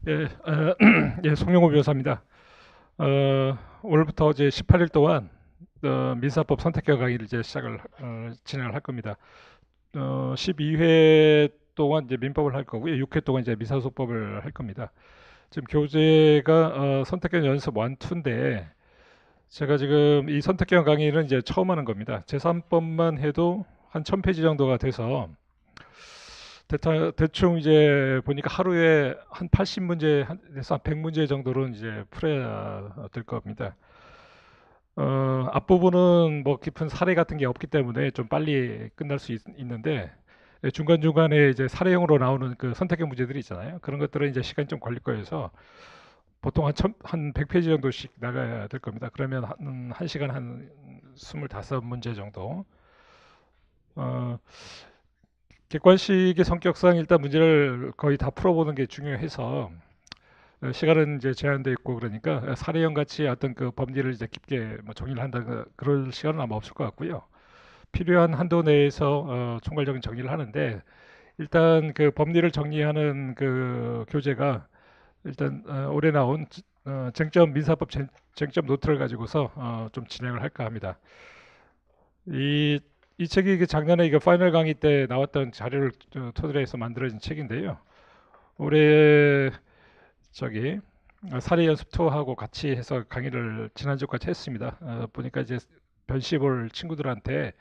예, 예, 송영호 변호사입니다. 오늘부터 이제 18일 동안 민사법 선택형 강의를 이제 진행을 할 겁니다. 12회 동안 이제 민법을 할 거고요. 6회 동안 이제 민사소법을 할 겁니다. 지금 교재가 선택형 연습 1, 2인데 제가 지금 이 선택형 강의는 이제 처음 하는 겁니다. 제3법만 해도 한 1000페이지 정도가 돼서 대충 이제 보니까 하루에 한 80문제에서 한 100문제 정도는 이제 풀어야 될 겁니다. 앞부분은 뭐 깊은 사례 같은 게 없기 때문에 좀 빨리 끝날 수 있는데 중간중간에 이제 사례형으로 나오는 그 선택형 문제들이 있잖아요. 그런 것들은 이제 시간이 좀 걸릴 거여서 보통 한 100페이지 정도씩 나가야 될 겁니다. 그러면 한 시간 한 25문제 정도. 어, 객관식의 성격상 일단 문제를 거의 다 풀어보는 게 중요해서 시간은 이제 제한돼 있고 그러니까 사례형 같이 어떤 그 법리를 이제 깊게 뭐 정리를 한다 그럴 시간은 아마 없을 것 같고요. 필요한 한도 내에서 총괄적인 정리를 하는데 일단 그 법리를 정리하는 그 교재가 일단 올해 나온 쟁점 민사법 쟁점 노트를 가지고서 좀 진행을 할까 합니다. 이, 이 책이 작년에 이거 파이널 강의 때 나왔던 자료를 토대로 해서 만들어진 책인데요. 올해 저기 사례 연습 투어하고 같이 해서 강의를 지난주까지 했습니다. 보니까 이제 변시 볼 친구들한테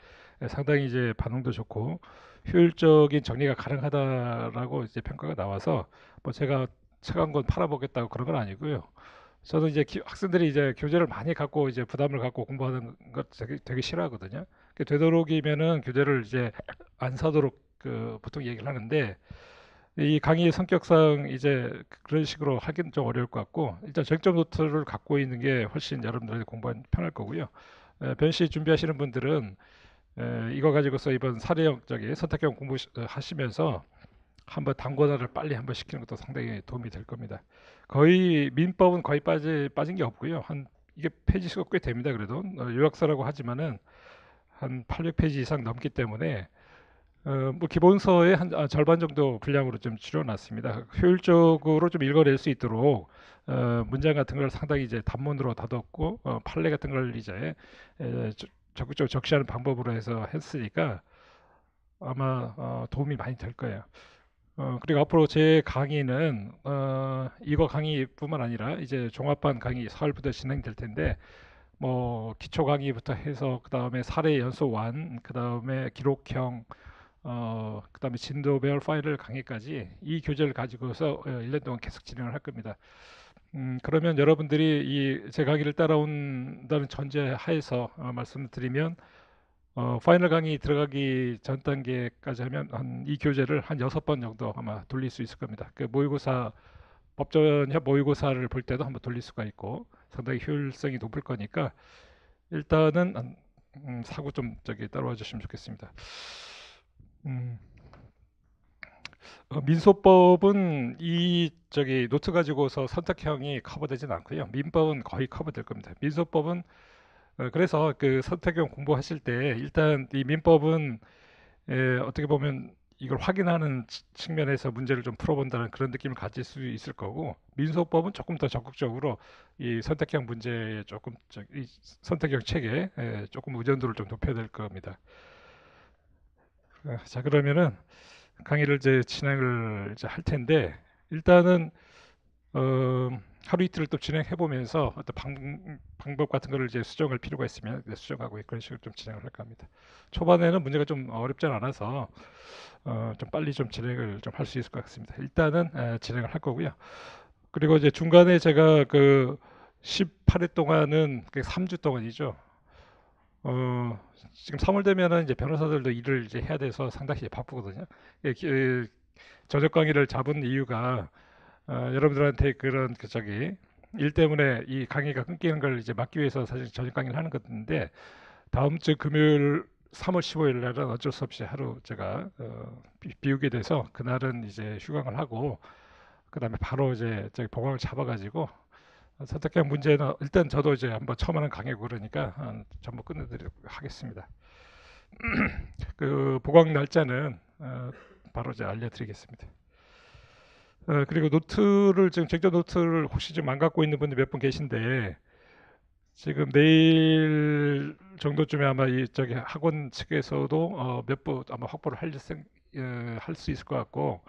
상당히 이제 반응도 좋고 효율적인 정리가 가능하다라고 이제 평가가 나와서 뭐 제가 책 한 권 팔아보겠다고 그런 건 아니고요. 저는 이제 학생들이 이제 교재를 많이 갖고 이제 부담을 갖고 공부하는 것 되게 싫어하거든요. 되도록이면은 교재를 이제 안 사도록 그 보통 얘기를 하는데 이 강의의 성격상 이제 그런 식으로 하기는 좀 어려울 것 같고 일단 정점 노트를 갖고 있는 게 훨씬 여러분들한테 공부하기 편할 거고요. 변시 준비하시는 분들은 이거 가지고서 이번 사례형 저기 선택형 공부하시면서 한번 단권화를 빨리 한번 시키는 것도 상당히 도움이 될 겁니다. 거의 민법은 거의 빠진 게 없고요. 한 이게 페이지 수가 꽤 됩니다. 그래도 요약서라고 하지만은 한 800페이지 이상 넘기 때문에 뭐 기본서의 한 절반 정도 분량으로 좀 줄여놨습니다. 효율적으로 좀 읽어낼 수 있도록 문장 같은 걸 상당히 이제 단문으로 다뒀고 판례 같은 걸 이제 적극적으로 적시하는 방법으로 해서 했으니까 아마 도움이 많이 될 거예요. 그리고 앞으로 제 강의는 이거 강의뿐만 아니라 이제 종합반 강의 사흘부터 진행될 텐데 뭐 기초 강의부터 해서 그 다음에 사례 연수 완, 그 다음에 기록형 그다음에 진도별 파일 강의까지 이 교재를 가지고서 1년 동안 계속 진행을 할 겁니다. 그러면 여러분들이 이 제 강의를 따라온다는 전제 하에서 말씀드리면 파이널 강의 들어가기 전 단계까지 하면 한 이 교재를 한 6번 정도 아마 돌릴 수 있을 겁니다. 그 모의고사 법전협 모의고사를 볼 때도 한번 돌릴 수가 있고 상당히 효율성이 높을 거니까 일단은 사고 좀 저기 따라와 주시면 좋겠습니다. 음, 민소법은 이 저기 노트 가지고서 선택형이 커버되진 않고요. 민법은 거의 커버될 겁니다. 민소법은 그래서 그 선택형 공부하실 때 일단 이 민법은 어떻게 보면 이걸 확인하는 측면에서 문제를 좀 풀어본다는 그런 느낌을 가질 수 있을 거고 민소법은 조금 더 적극적으로 이 선택형 문제에 조금 이 선택형 책에 조금 의존도를 좀 높여야 될 겁니다. 자 그러면은 강의를 이제 진행을 이제 할 텐데 일단은 어, 하루 이틀을 또 진행해 보면서 어떤 방법 같은 거를 이제 수정할 필요가 있으면 수정하고 그런 식으로 좀 진행을 할까 합니다. 초반에는 문제가 좀 어렵지 않아서 좀 빨리 좀 진행을 좀 할 수 있을 것 같습니다. 일단은 진행을 할 거고요. 그리고 이제 중간에 제가 그 18회 동안은 3주 동안이죠. 어, 지금 3월 되면은 이제 변호사들도 일을 이제 해야 돼서 상당히 바쁘거든요. 저녁 강의를 잡은 이유가 여러분들한테 그런 그 저기 일 때문에 이 강의가 끊기는 걸 이제 막기 위해서 사실 저녁 강의를 하는 건데 다음 주 금요일 3월 15일 날은 어쩔 수 없이 하루 제가 비우게 돼서 그날은 이제 휴강을 하고 그다음에 바로 이제 저기 보강을 잡아가지고 선택형 문제는 일단 저도 이제 한번 처음 하는 강의고 그러니까 전부 끝내드리도록 하겠습니다. 그 보강 날짜는 바로 이제 알려드리겠습니다. 그리고 노트를 지금 쟁점 노트를 혹시 좀 안 갖고 있는 분이 몇 분 계신데 지금 내일 정도쯤에 아마 이 저기 학원 측에서도 몇 부 아마 확보를 할 수 있을 것 같고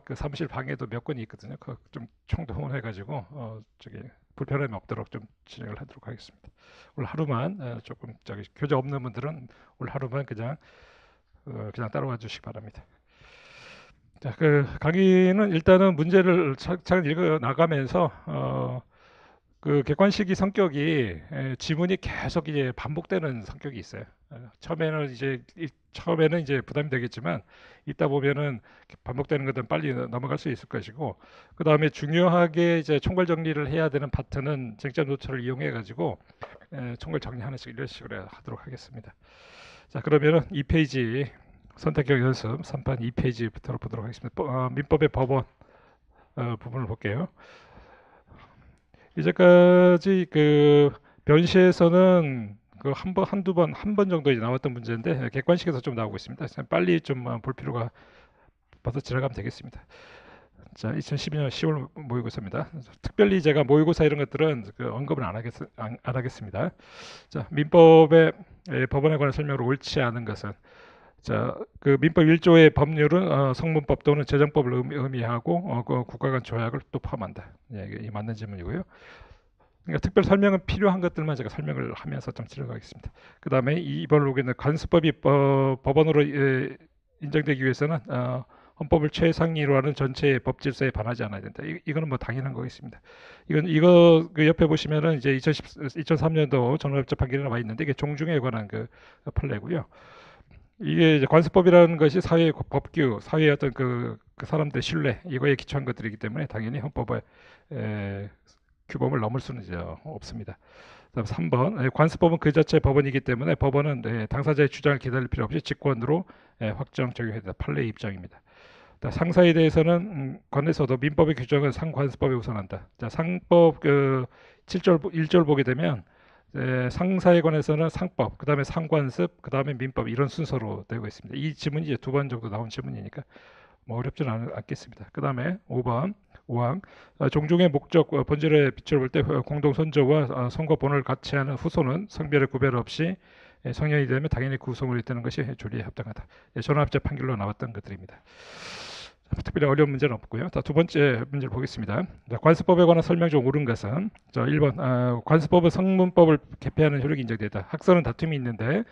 그 사무실 방에도 몇 건이 있거든요. 그좀 총동원해가지고 저기 불편함이 없도록 좀 진행을 하도록 하겠습니다. 오늘 하루만 조금 저기 교재 없는 분들은 오늘 하루만 그냥 따라와 주시기 바랍니다. 자, 그 강의는 일단은 문제를 차근 읽어 나가면서 그 객관식이 성격이 지문이 계속 이제 반복되는 성격이 있어요. 처음에는 이제 부담이 되겠지만 있다 보면은 반복되는 것들은 빨리 넘어갈 수 있을 것이고 그 다음에 중요하게 이제 총괄 정리를 해야 되는 파트는 쟁점 노트를 이용해 가지고 총괄 정리하는 식 이런 식으로 하도록 하겠습니다. 자, 그러면은 2페이지 선택형 연습 3판 2페이지부터 보도록 하겠습니다. 민법의 법원 부분을 볼게요. 이제까지 그 변시에서는 그 한 번 정도 나왔던 문제인데 객관식에서 좀 나오고 있습니다. 빨리 좀 볼 필요가 봐서 지나가면 되겠습니다. 자, 2012년 10월 모의고사입니다. 특별히 제가 모의고사 이런 것들은 언급을 안 하겠습니다. 자, 민법의 법원에 관한 설명으로 옳지 않은 것은 자, 그 민법 1조의 법률은 성문법 또는 재정법을 의미하고 그 국가 간 조약을 또 포함한다. 예, 이게 맞는 질문이고요. 그러니까 특별 설명은 필요한 것들만 제가 설명을 하면서 좀 들어가겠습니다. 그 다음에 이번 로그는 관습법이 법원으로 인정되기 위해서는 헌법을 최상위로 하는 전체의 법 질서에 반하지 않아야 된다. 이거는 뭐 당연한 거겠습니다. 이거 그 옆에 보시면은 이제 2003년도 전원합작 판결이 나와 있는데 이게 종중에 관한 그 판례고요. 이게 이제 관습법이라는 것이 사회의 법규, 사회의 어떤 그 사람들의 신뢰 이거에 기초한 것들이기 때문에 당연히 헌법의 규범을 넘을 수는 이제 없습니다. 다음 3번 관습법은 그 자체 법원이기 때문에 법원은 당사자의 주장을 기다릴 필요 없이 직권으로 확정 적용해야 된다. 판례의 입장입니다. 상사에 대해서는 관에서도 민법의 규정은 상관습법에 우선한다. 자, 상법 그 7절 1절 보게 되면 상사에 관해서는 상법, 그 다음에 상관습, 그 다음에 민법 이런 순서로 되고 있습니다. 이 지문이 이제 두 번 정도 나온 지문이니까 뭐 어렵지는 않겠습니다. 그 다음에 5번 5항 종중의 목적 본질에 비추어 볼 때 공동 선조와 선거 본을 같이 하는 후손은 성별의 구별 없이 성년이 되면 당연히 구성을 잇는 것이 조리에 합당하다. 전원합작 판결로 나왔던 것들입니다. 특별히 어려운 문제는 없고요. 두 번째 문제를 보겠습니다. 관습법에 관한 설명 중 옳은 것은 1번 관습법은 성문법을 개폐하는 효력이 인정되다. 학설은 다툼이 있는데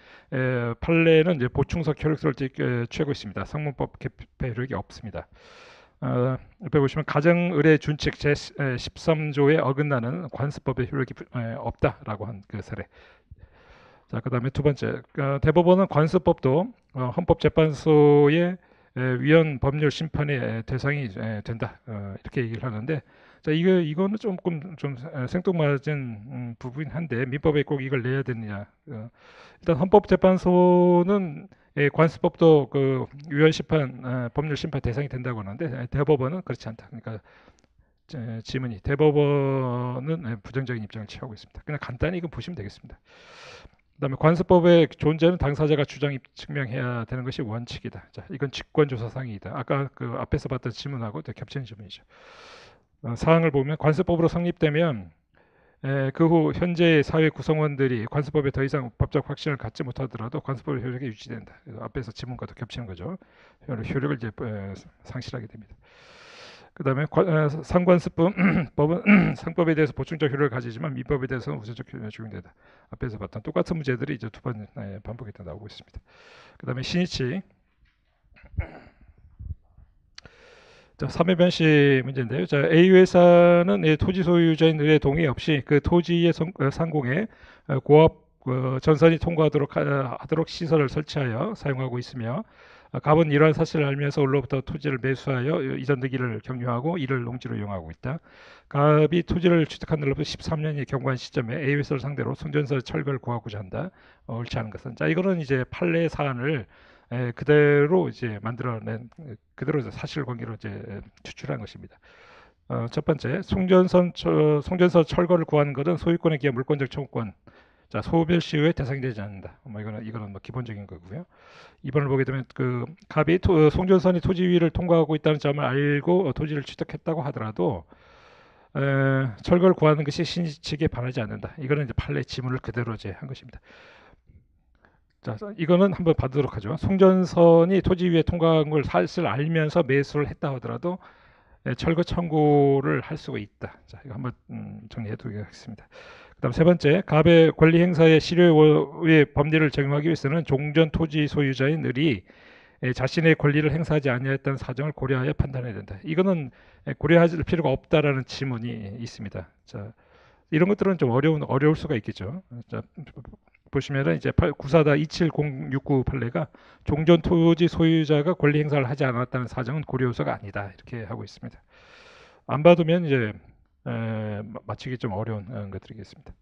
판례는 이제 보충석 효력설을 취하고 있습니다. 성문법 개폐 효력이 없습니다. 옆에 보시면 가정의례 준칙 제13조에 어긋나는 관습법의 효력이 없다라고 한 그 사례. 자, 그다음에 두 번째 대법원은 관습법도 헌법재판소의 위헌 법률 심판의 대상이 된다 이렇게 얘기를 하는데 자 이거는 조금 좀 생뚱맞은 부분이 한데 민법에 꼭 이걸 내야 되느냐 일단 헌법재판소는 관습법도 그 위헌 심판 법률 심판 대상이 된다고 하는데 대법원은 그렇지 않다. 그러니까 지문이 대법원은 부정적인 입장을 취하고 있습니다. 그냥 간단히 이거 보시면 되겠습니다. 그다음에 관습법의 존재는 당사자가 증명해야 되는 것이 원칙이다. 자, 이건 직권조사상이다. 아까 그 앞에서 봤던 지문하고 겹치는 지문이죠. 사항을 보면 관습법으로 성립되면 그 후 현재의 사회 구성원들이 관습법에 더 이상 법적 확신을 갖지 못하더라도 관습법의 효력이 유지된다. 앞에서 지문과도 겹치는 거죠. 효력을 이제 상실하게 됩니다. 그 다음에 상관습법은 상법에 대해서 보충적 효력을 가지지만 민법에 대해서는 우선적 효력이 적용된다. 앞에서 봤던 똑같은 문제들이 이제 두 번 반복해서 나오고 있습니다. 그 다음에 신이치 3회 변시 문제인데요. 자, A 회사는 토지 소유자인의 동의 없이 그 토지의 상공에 고압 전선이 통과하도록 하도록 시설을 설치하여 사용하고 있으며 갑은 이러한 사실을 알면서 올로부터 토지를 매수하여 이전 등기를 격려하고 이를 농지로 이용하고 있다. 갑이 토지를 취득한 날로부터 13년이 경과한 시점에 A 회사를 상대로 송전서 철거를 구하고자 한다. 옳지 않은 것은 자 이거는 이제 판례 사안을 그대로 이제 만들어낸 그대로 사실관계로 이제 추출한 것입니다. 첫 번째 송전서 철거를 구하는 것은 소유권에 기한 물권적 청구권 자, 소멸 시효의 대상이 되지 않는다. 뭐 이거는 뭐 기본적인 거고요. 2번을 보게 되면 그 갑이 송전선이 토지 위를 통과하고 있다는 점을 알고 토지를 취득했다고 하더라도 철거를 구하는 것이 신의칙에 반하지 않는다. 이거는 이제 판례 지문을 그대로 이제 한 것입니다. 자, 이거는 한번 봐도록 하죠. 송전선이 토지 위에 통과한 걸 사실 알면서 매수를 했다 하더라도 철거 청구를 할 수가 있다. 자, 이거 한번 정리해 두겠습니다. 그다음 세 번째, 갑의 권리 행사의 실효의 법리를 적용하기 위해서는 종전 토지 소유자인 을이 자신의 권리를 행사하지 아니했다는 사정을 고려하여 판단해야 된다. 이거는 고려할 필요가 없다라는 지문이 있습니다. 자, 이런 것들은 좀 어려울 수가 있겠죠. 자, 보시면은 이제 94-27069 판례가 종전 토지 소유자가 권리 행사를 하지 않았다는 사정은 고려 요소가 아니다. 이렇게 하고 있습니다. 안 받으면 이제 맞추기 좀 어려운 것들이겠습니다.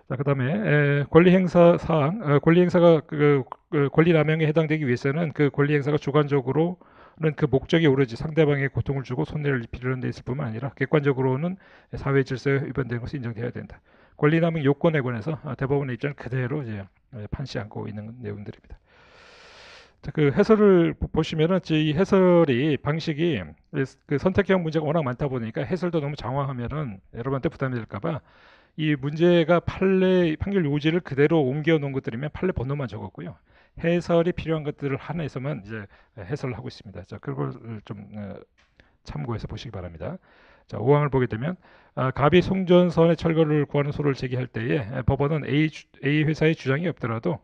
자, 그다음에 권리 행사 사항, 권리 행사가 그 권리 남용에 해당되기 위해서는 그 권리 행사가 주관적으로는 그 목적이 오로지 상대방의 고통을 주고 손해를 입히려는 데 있을 뿐만 아니라 객관적으로는 사회 질서에 위반되는 것이 인정되어야 된다. 권리 남용 요건에 관해서 대법원의 입장을 그대로 이제 판시 않고 있는 내용들입니다. 자, 그 해설을 보시면은 이 해설이 방식이 그 선택형 문제가 워낙 많다 보니까 해설도 너무 장황하면은 여러분한테 부담이 될까봐 이 문제가 판결 요지를 그대로 옮겨 놓은 것들이면 판례 번호만 적었고요. 해설이 필요한 것들을 한해서만 이제 해설을 하고 있습니다. 자, 그걸 좀 참고해서 보시기 바랍니다. 자, 5항을 보게 되면 갑이 송전선의 철거를 구하는 소를 제기할 때에 법원은 A 회사의 주장이 없더라도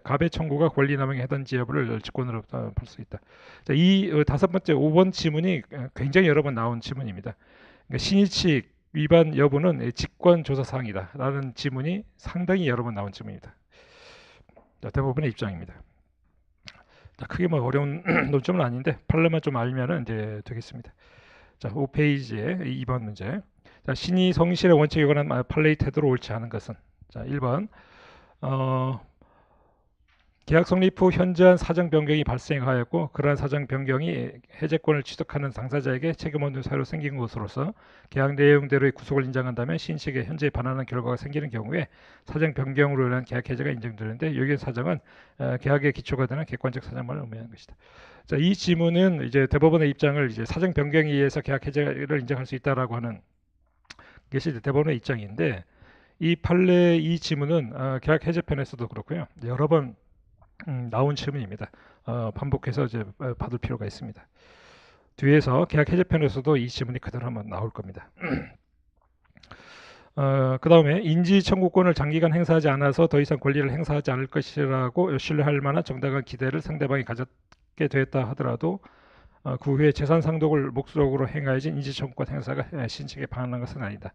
갑의 청구가 권리 남용에 해당지 여부를 직권으로 볼 수 있다. 자, 이 다섯 번째 5번 지문이 굉장히 여러 번 나온 지문입니다. 그러니까 신의칙 위반 여부는 직권 조사 사항이다 라는 지문이 상당히 여러 번 나온 지문입니다. 자, 대법원의 입장입니다. 자, 크게 뭐 어려운 논점은 아닌데 판례만 좀 알면 이제 되겠습니다. 자, 5페이지에 2번 문제. 자, 신의 성실의 원칙에 관한 판례의 태도로 옳지 않은 것은, 자, 1번 계약 성립 후 현저한 사정 변경이 발생하였고 그러한 사정 변경이 해제권을 취득하는 당사자에게 책임 없는 사유로 생긴 것으로서 계약 내용대로의 구속을 인정한다면 신식의 현재에 반하는 결과가 생기는 경우에 사정 변경으로 인한 계약 해제가 인정되는데 여기에 사정은 계약의 기초가 되는 객관적 사정만을 의미하는 것이다. 자, 이 지문은 이제 대법원의 입장을 이제 사정 변경에 의해서 계약 해제를 인정할 수 있다라고 하는 것이 대법원의 입장인데 이 판례 이 지문은 계약 해제편에서도 그렇고요. 여러 번 나온 질문입니다. 반복해서 이제 받을 필요가 있습니다. 뒤에서 계약 해제편에서도 이 지문이 그대로 한번 나올 겁니다. 그 다음에 인지 청구권을 장기간 행사하지 않아서 더 이상 권리를 행사하지 않을 것이라고 신뢰할 만한 정당한 기대를 상대방이 가졌게 되었다 하더라도 그 후에 재산 상독을 목적으로 행하여진 인지 청구권 행사가 신칙에 반하는 것은 아니다.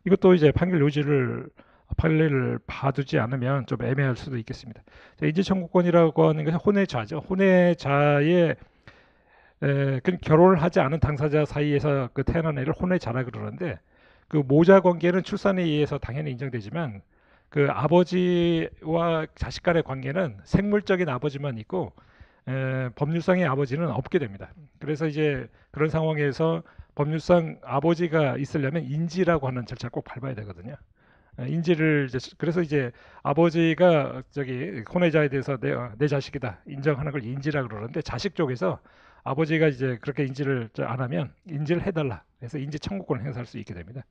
이것도 이제 판결 요지를 판례를 봐두지 않으면 좀 애매할 수도 있겠습니다. 인지 청구권이라고 하는 것은 혼외자죠. 혼외자의 그 결혼을 하지 않은 당사자 사이에서 그 태어난 애를 혼외자라 그러는데 그 모자 관계는 출산에 의해서 당연히 인정되지만 그 아버지와 자식 간의 관계는 생물적인 아버지만 있고 법률상의 아버지는 없게 됩니다. 그래서 이제 그런 상황에서 법률상 아버지가 있으려면 인지라고 하는 절차를 꼭 밟아야 되거든요. 인지를 이제 그래서 이제 아버지가 저기 혼외자에 대해서 내 자식이다 인정하는 걸 인지라 그러는데 자식 쪽에서 아버지가 이제 그렇게 인지를 안 하면 인지를 해달라. 그래서 인지 청구권을 행사할 수 있게 됩니다.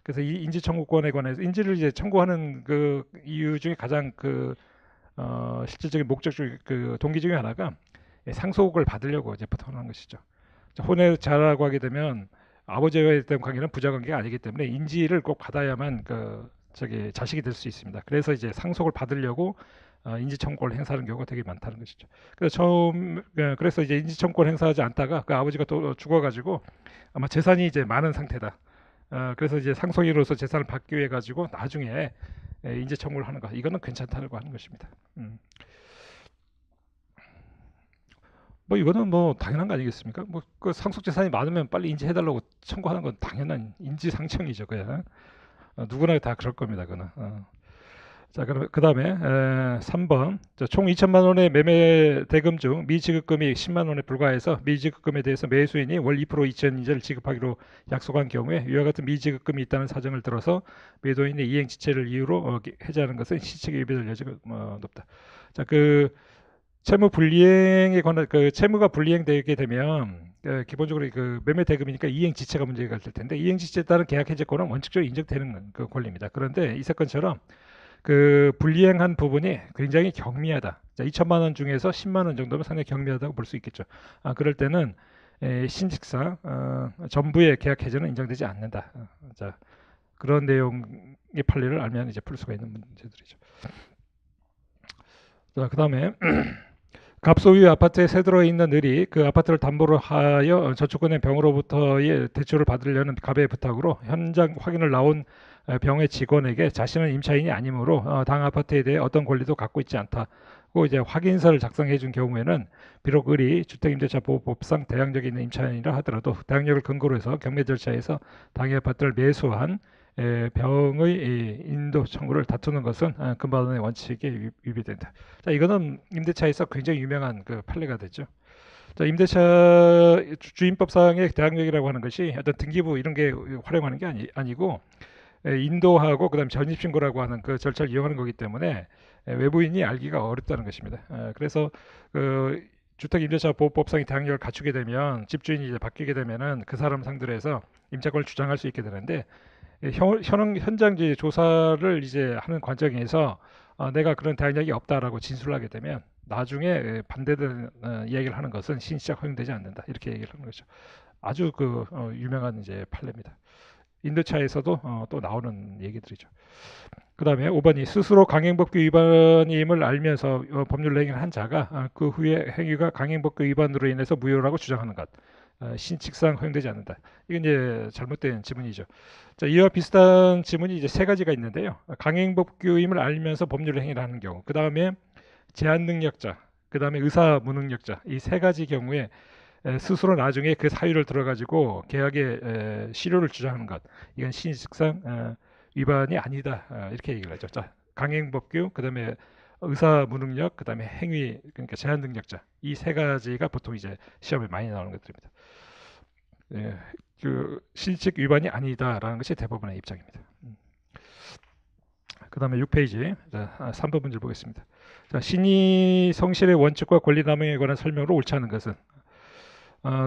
그래서 이 인지 청구권에 관해서 인지를 이제 청구하는 그 이유 중에 가장 그 실질적인 목적적 그 동기 중에 하나가 상속을 받으려고 이제 부탁하는 것이죠. 혼외자라고 하게 되면 아버지와의 관계는 부자 관계가 아니기 때문에 인지를 꼭 받아야만 그 저기 자식이 될 수 있습니다. 그래서 이제 상속을 받으려고 인지 청구권을 행사하는 경우가 되게 많다는 것이죠. 그래서 이제 인지 청구권 행사하지 않다가 그 아버지가 또 죽어가지고 아마 재산이 이제 많은 상태다. 그래서 이제 상속인으로서 재산을 받기 위해 가지고 나중에 인지 청구를 하는 거 이거는 괜찮다고 하는 것입니다. 뭐 이거는 뭐 당연한 거 아니겠습니까? 뭐 그 상속 재산이 많으면 빨리 인지해달라고 청구하는 건 당연한 인지상정이죠, 그냥. 누구나 다 그럴 겁니다, 그는. 자, 그럼 그다음에 3번. 총 2천만 원의 매매 대금 중 미지급금이 10만 원에 불과해서 미지급금에 대해서 매수인이 월 2% 이천이자를 지급하기로 약속한 경우에 이와 같은 미지급금이 있다는 사정을 들어서 매도인의 이행지체를 이유로 해지하는 것은 시책에 위배될 여지가 높다. 자, 그 채무 불이행에 관한 그 채무가 불이행되게 되면 기본적으로 그 매매 대금이니까 이행 지체가 문제가 될 텐데 이행 지체에 따른 계약 해지권은 원칙적으로 인정되는 그 권리입니다. 그런데 이 사건처럼 그 불이행한 부분이 굉장히 경미하다. 자, 2천만 원 중에서 10만 원 정도면 상당히 경미하다고 볼 수 있겠죠. 그럴 때는 신칙상 전부의 계약 해지는 인정되지 않는다. 자, 그런 내용의 판례를 알면 이제 풀 수가 있는 문제들이죠. 자, 그다음에 갑소유 아파트에 새들어 있는 을이 그 아파트를 담보로 하여 저축은행 병으로부터의 대출을 받으려는 갑의 부탁으로 현장 확인을 나온 병의 직원에게 자신은 임차인이 아니므로 당 아파트에 대해 어떤 권리도 갖고 있지 않다고 이제 확인서를 작성해 준 경우에는 비록 을이 주택임대차보호법상 대항력이 있는 임차인이라 하더라도 대항력을 근거로 해서 경매 절차에서 당의 아파트를 매수한 병의 인도 청구를 다투는 것은 금반원의 원칙에 위배된다. 자, 이거는 임대차에서 굉장히 유명한 그 판례가 됐죠. 자, 임대차 주임법상의 대항력이라고 하는 것이 어떤 등기부 이런 게 활용하는 게 아니고 인도하고 그다음 전입신고라고 하는 그 절차를 이용하는 거기 때문에 외부인이 알기가 어렵다는 것입니다. 그래서 그 주택임대차보호법상의 대항력을 갖추게 되면 집주인이 이제 바뀌게 되면은 그 사람 상대로 해서 임차권을 주장할 수 있게 되는데 현장 조사를 이제 하는 과정에서 내가 그런 대항력이 없다라고 진술을 하게 되면 나중에 반대되는 이야기를 하는 것은 신시적 허용되지 않는다 이렇게 얘기를 하는 거죠. 아주 그 유명한 이제 판례입니다. 인도차에서도 또 나오는 얘기들이죠. 그 다음에 5번이 스스로 강행법규 위반임을 알면서 법률 행위를 한 자가 그 후에 행위가 강행법규 위반으로 인해서 무효라고 주장하는 것. 신칙상 허용되지 않는다. 이건 이제 잘못된 지문이죠. 자, 이와 비슷한 지문이 이제 세 가지가 있는데요. 강행법규임을 알면서 법률 행위를 하는 경우, 그 다음에 제한 능력자, 그 다음에 의사 무능력자 이 세 가지 경우에 스스로 나중에 그 사유를 들어가지고 계약의 실효를 주장하는 것, 이건 신식상 위반이 아니다 이렇게 얘기를 하죠. 자, 강행법규, 그 다음에 의사 무능력, 그 다음에 행위 그러니까 제한 능력자 이 세 가지가 보통 이제 시험에 많이 나오는 것들입니다. 그 신식 위반이 아니다라는 것이 대법원의 입장입니다. 그 다음에 6페이지 3번 문제를 보겠습니다. 자, 신의 성실의 원칙과 권리남용에 관한 설명으로 옳지 않은 것은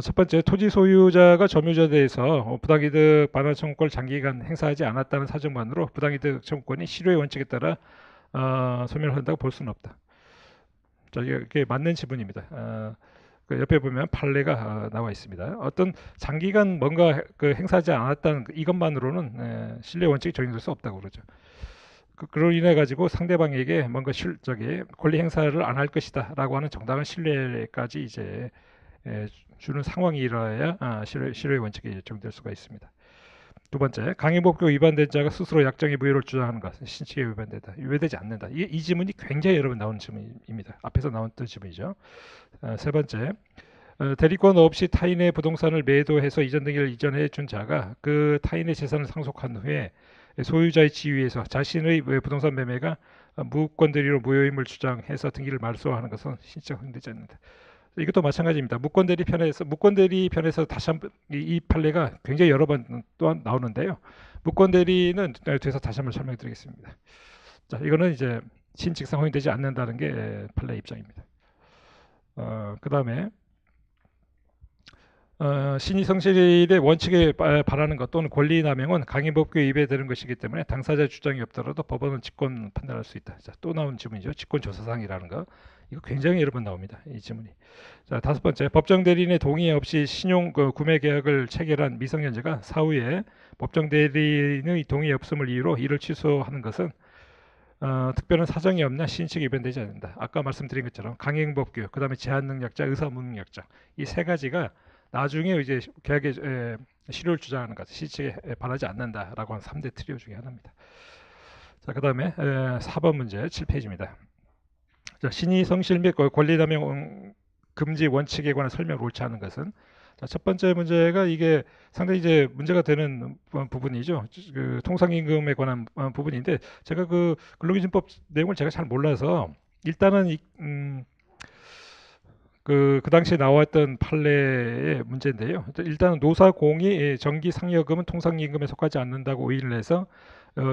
첫 번째, 토지 소유자가 점유자에 대해서 부당이득 반환 청구권을 장기간 행사하지 않았다는 사정만으로 부당이득 청구권이 실효의 원칙에 따라 소멸을 한다고 볼 수는 없다. 자, 이게 맞는 지문입니다. 그 옆에 보면 판례가 나와 있습니다. 어떤 장기간 뭔가 그 행사하지 않았다는 이것만으로는 신뢰 원칙이 적용될 수 없다고 그러죠. 그로 인해 가지고 상대방에게 뭔가 권리 행사를 안 할 것이다라고 하는 정당한 신뢰까지 이제 주는 상황이라야 실효의 원칙이 적용될 수가 있습니다. 두 번째, 강행법규 위반된 자가 스스로 약정의 무효를 주장하는 것은 신칙에 위반된다. 위배되지 않는다. 이 지문이 굉장히 여러 번 나오는 지문입니다. 앞에서 나왔던 지문이죠. 세 번째, 대리권 없이 타인의 부동산을 매도해서 이전 등기를 이전해 준 자가 그 타인의 재산을 상속한 후에 소유자의 지위에서 자신의 부동산 매매가 무권 대리로 무효임을 주장해서 등기를 말소하는 것은 신칙에 허용되지 않는다. 이것도 마찬가지입니다. 무권 대리 편에서 다시 한번 이 판례가 굉장히 여러 번 또한 나오는데요. 무권 대리는 뒤에서 다시 한번 설명드리겠습니다. 자, 이거는 이제 신칙상 허용되지 않는다는 게 판례 입장입니다. 그 다음에 신의 성실의 원칙에 반하는 것 또는 권리 남용은 강행법규에 위배되는 것이기 때문에 당사자의 주장이 없더라도 법원은 직권 판단할 수 있다. 자, 또 나온 지문이죠. 직권조사상이라는 거. 이거 굉장히 여러 번 나옵니다. 이 지문이. 자, 다섯 번째, 법정 대리인의 동의 없이 신용 구매 계약을 체결한 미성년자가 사후에 법정 대리인의 동의 없음을 이유로 이를 취소하는 것은 특별한 사정이 없냐 신칙이 위반되지 않는다. 아까 말씀드린 것처럼 강행법규, 그 다음에 제한능력자, 의사무능력자 이 세 가지가 나중에 이제 계약의 실효를 주장하는 것, 신칙에 반하지 않는다라고 하는 3대 트리오 중에 하나입니다. 자, 그 다음에 4번 문제 7페이지입니다. 자, 신의 성실 및 권리남용 금지 원칙에 관한 설명을 옳지 않은 것은 자, 첫 번째 문제가 이게 상당히 이제 문제가 되는 부분이죠. 그 통상임금에 관한 부분인데 제가 그 근로기준법 내용을 제가 잘 몰라서 일단은 그 당시에 나왔던 판례의 문제인데요. 일단은 노사공이 정기 상여금은 통상임금에 속하지 않는다고 의의를 해서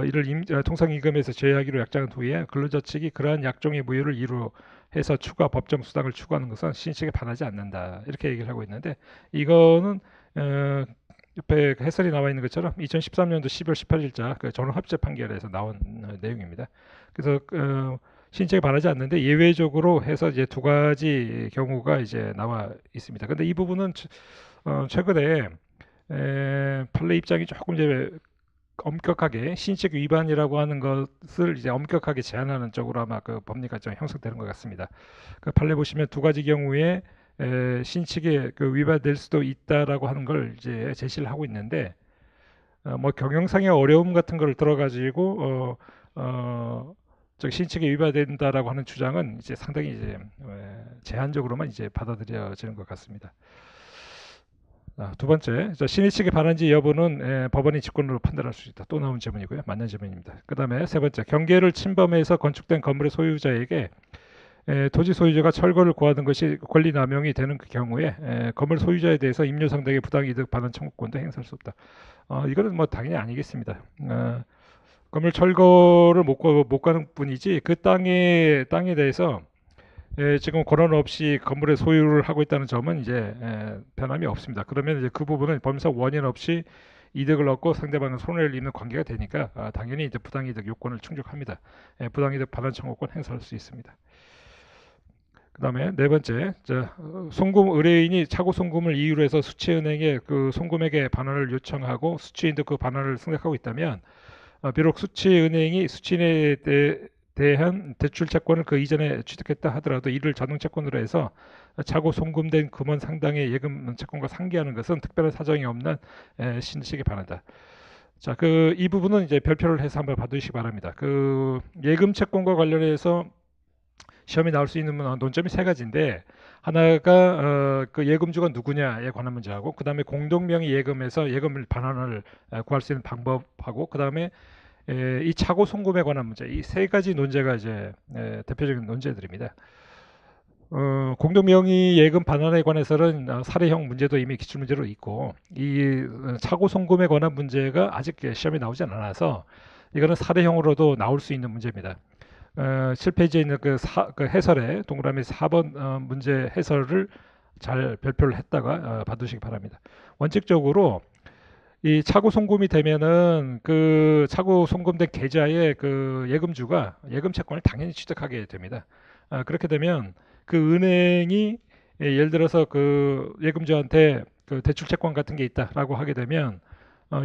이를 통상임금에서 제외하기로 약정한 후에 근로자 측이 그러한 약정의 무효를 이유로 해서 추가 법정 수당을 추구하는 것은 신식에 반하지 않는다. 이렇게 얘기를 하고 있는데 이거는 옆에 해설이 나와 있는 것처럼 2013년도 12월 18일자 그 전원합체 판결에서 나온 내용입니다. 그래서 신체에 반하지 않는데 예외적으로 해서 이제 두 가지 경우가 이제 나와 있습니다. 근데 이 부분은 최근에 판례 입장이 조금 이제 엄격하게 신책 위반이라고 하는 것을 이제 엄격하게 제한하는 쪽으로 아마 그 법리가 좀 형성되는 것 같습니다. 그 판례 보시면 두 가지 경우에 신칙에 그 위반될 수도 있다라고 하는 걸 이제 제시를 하고 있는데 뭐 경영상의 어려움 같은 걸 들어가지고 저 신칙에 위반된다라고 하는 주장은 이제 상당히 이제 제한적으로만 이제 받아들여지는 것 같습니다. 두 번째, 신의칙에 반한지 여부는 법원이 직권으로 판단할 수 있다. 또 나온 질문이고요. 맞는 질문입니다. 그 다음에 세 번째, 경계를 침범해서 건축된 건물의 소유자에게 토지 소유자가 철거를 구하는 것이 권리 남용이 되는 그 경우에 건물 소유자에 대해서 임료상당의 부당이득 반환 청구권도 행사할 수 없다. 이거는 뭐 당연히 아니겠습니다. 건물 철거를 못 가는 뿐이지 그 땅에 대해서 지금 권한 없이 건물의 소유를 하고 있다는 점은 이제 변함이 없습니다. 그러면 이제 그 부분은 법률상 원인 없이 이득을 얻고 상대방은 손해를 입는 관계가 되니까 당연히 이제 부당이득 요건을 충족합니다. 부당이득 반환 청구권 행사할 수 있습니다. 그 다음에 네 번째, 송금 의뢰인이 차고 송금을 이유로 해서 수취은행에 그 송금액의 반환을 요청하고 수취인도 그 반환을 승낙하고 있다면 비록 수취은행이 수취인에 대한 대출 채권을 그 이전에 취득했다 하더라도 이를 자동 채권으로 해서 차고 송금된 금원 상당의 예금 채권과 상기하는 것은 특별한 사정이 없는 신식에 반한다. 자, 이 부분은 이제 별표를 해서 한번 봐두시기 바랍니다. 그 예금 채권과 관련해서 시험이 나올 수 있는 논점이 세 가지인데 하나가 그 예금주가 누구냐에 관한 문제하고 그 다음에 공동명의 예금에서 예금을 반환을 구할 수 있는 방법하고 그 다음에 이 차고 송금에 관한 문제 이 세 가지 논제가 이제 대표적인 논제들입니다. 공동명의 예금 반환에 관해서는 사례형 문제도 이미 기출문제로 있고 이 차고 송금에 관한 문제가 아직 시험에 나오지 않아서 이거는 사례형으로도 나올 수 있는 문제입니다. 7페이지에 있는 그 해설에 동그라미 4번 문제 해설을 잘 별표를 했다가 봐두시기 바랍니다. 원칙적으로 이 차고 송금이 되면은 그 차고 송금된 계좌의 그 예금주가 예금 채권을 당연히 취득하게 됩니다. 그렇게 되면 그 은행이 예를 들어서 그 예금주한테 그 대출 채권 같은 게 있다라고 하게 되면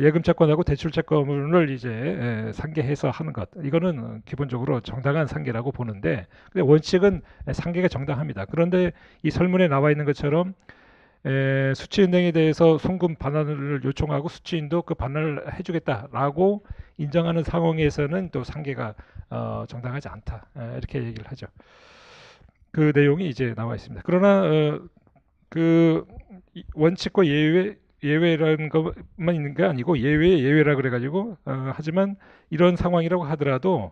예금 채권하고 대출 채권을 이제 상계해서 하는 것 이거는 기본적으로 정당한 상계라고 보는데 근데 원칙은 상계가 정당합니다. 그런데 이 설문에 나와 있는 것처럼 수취은행에 대해서 송금 반환을 요청하고 수취인도 그 반환을 해주겠다라고 인정하는 상황에서는 또 상계가 정당하지 않다 이렇게 얘기를 하죠. 그 내용이 이제 나와 있습니다. 그러나 그 원칙과 예외라는 것만 있는 게 아니고 예외의 예외라 그래가지고 하지만 이런 상황이라고 하더라도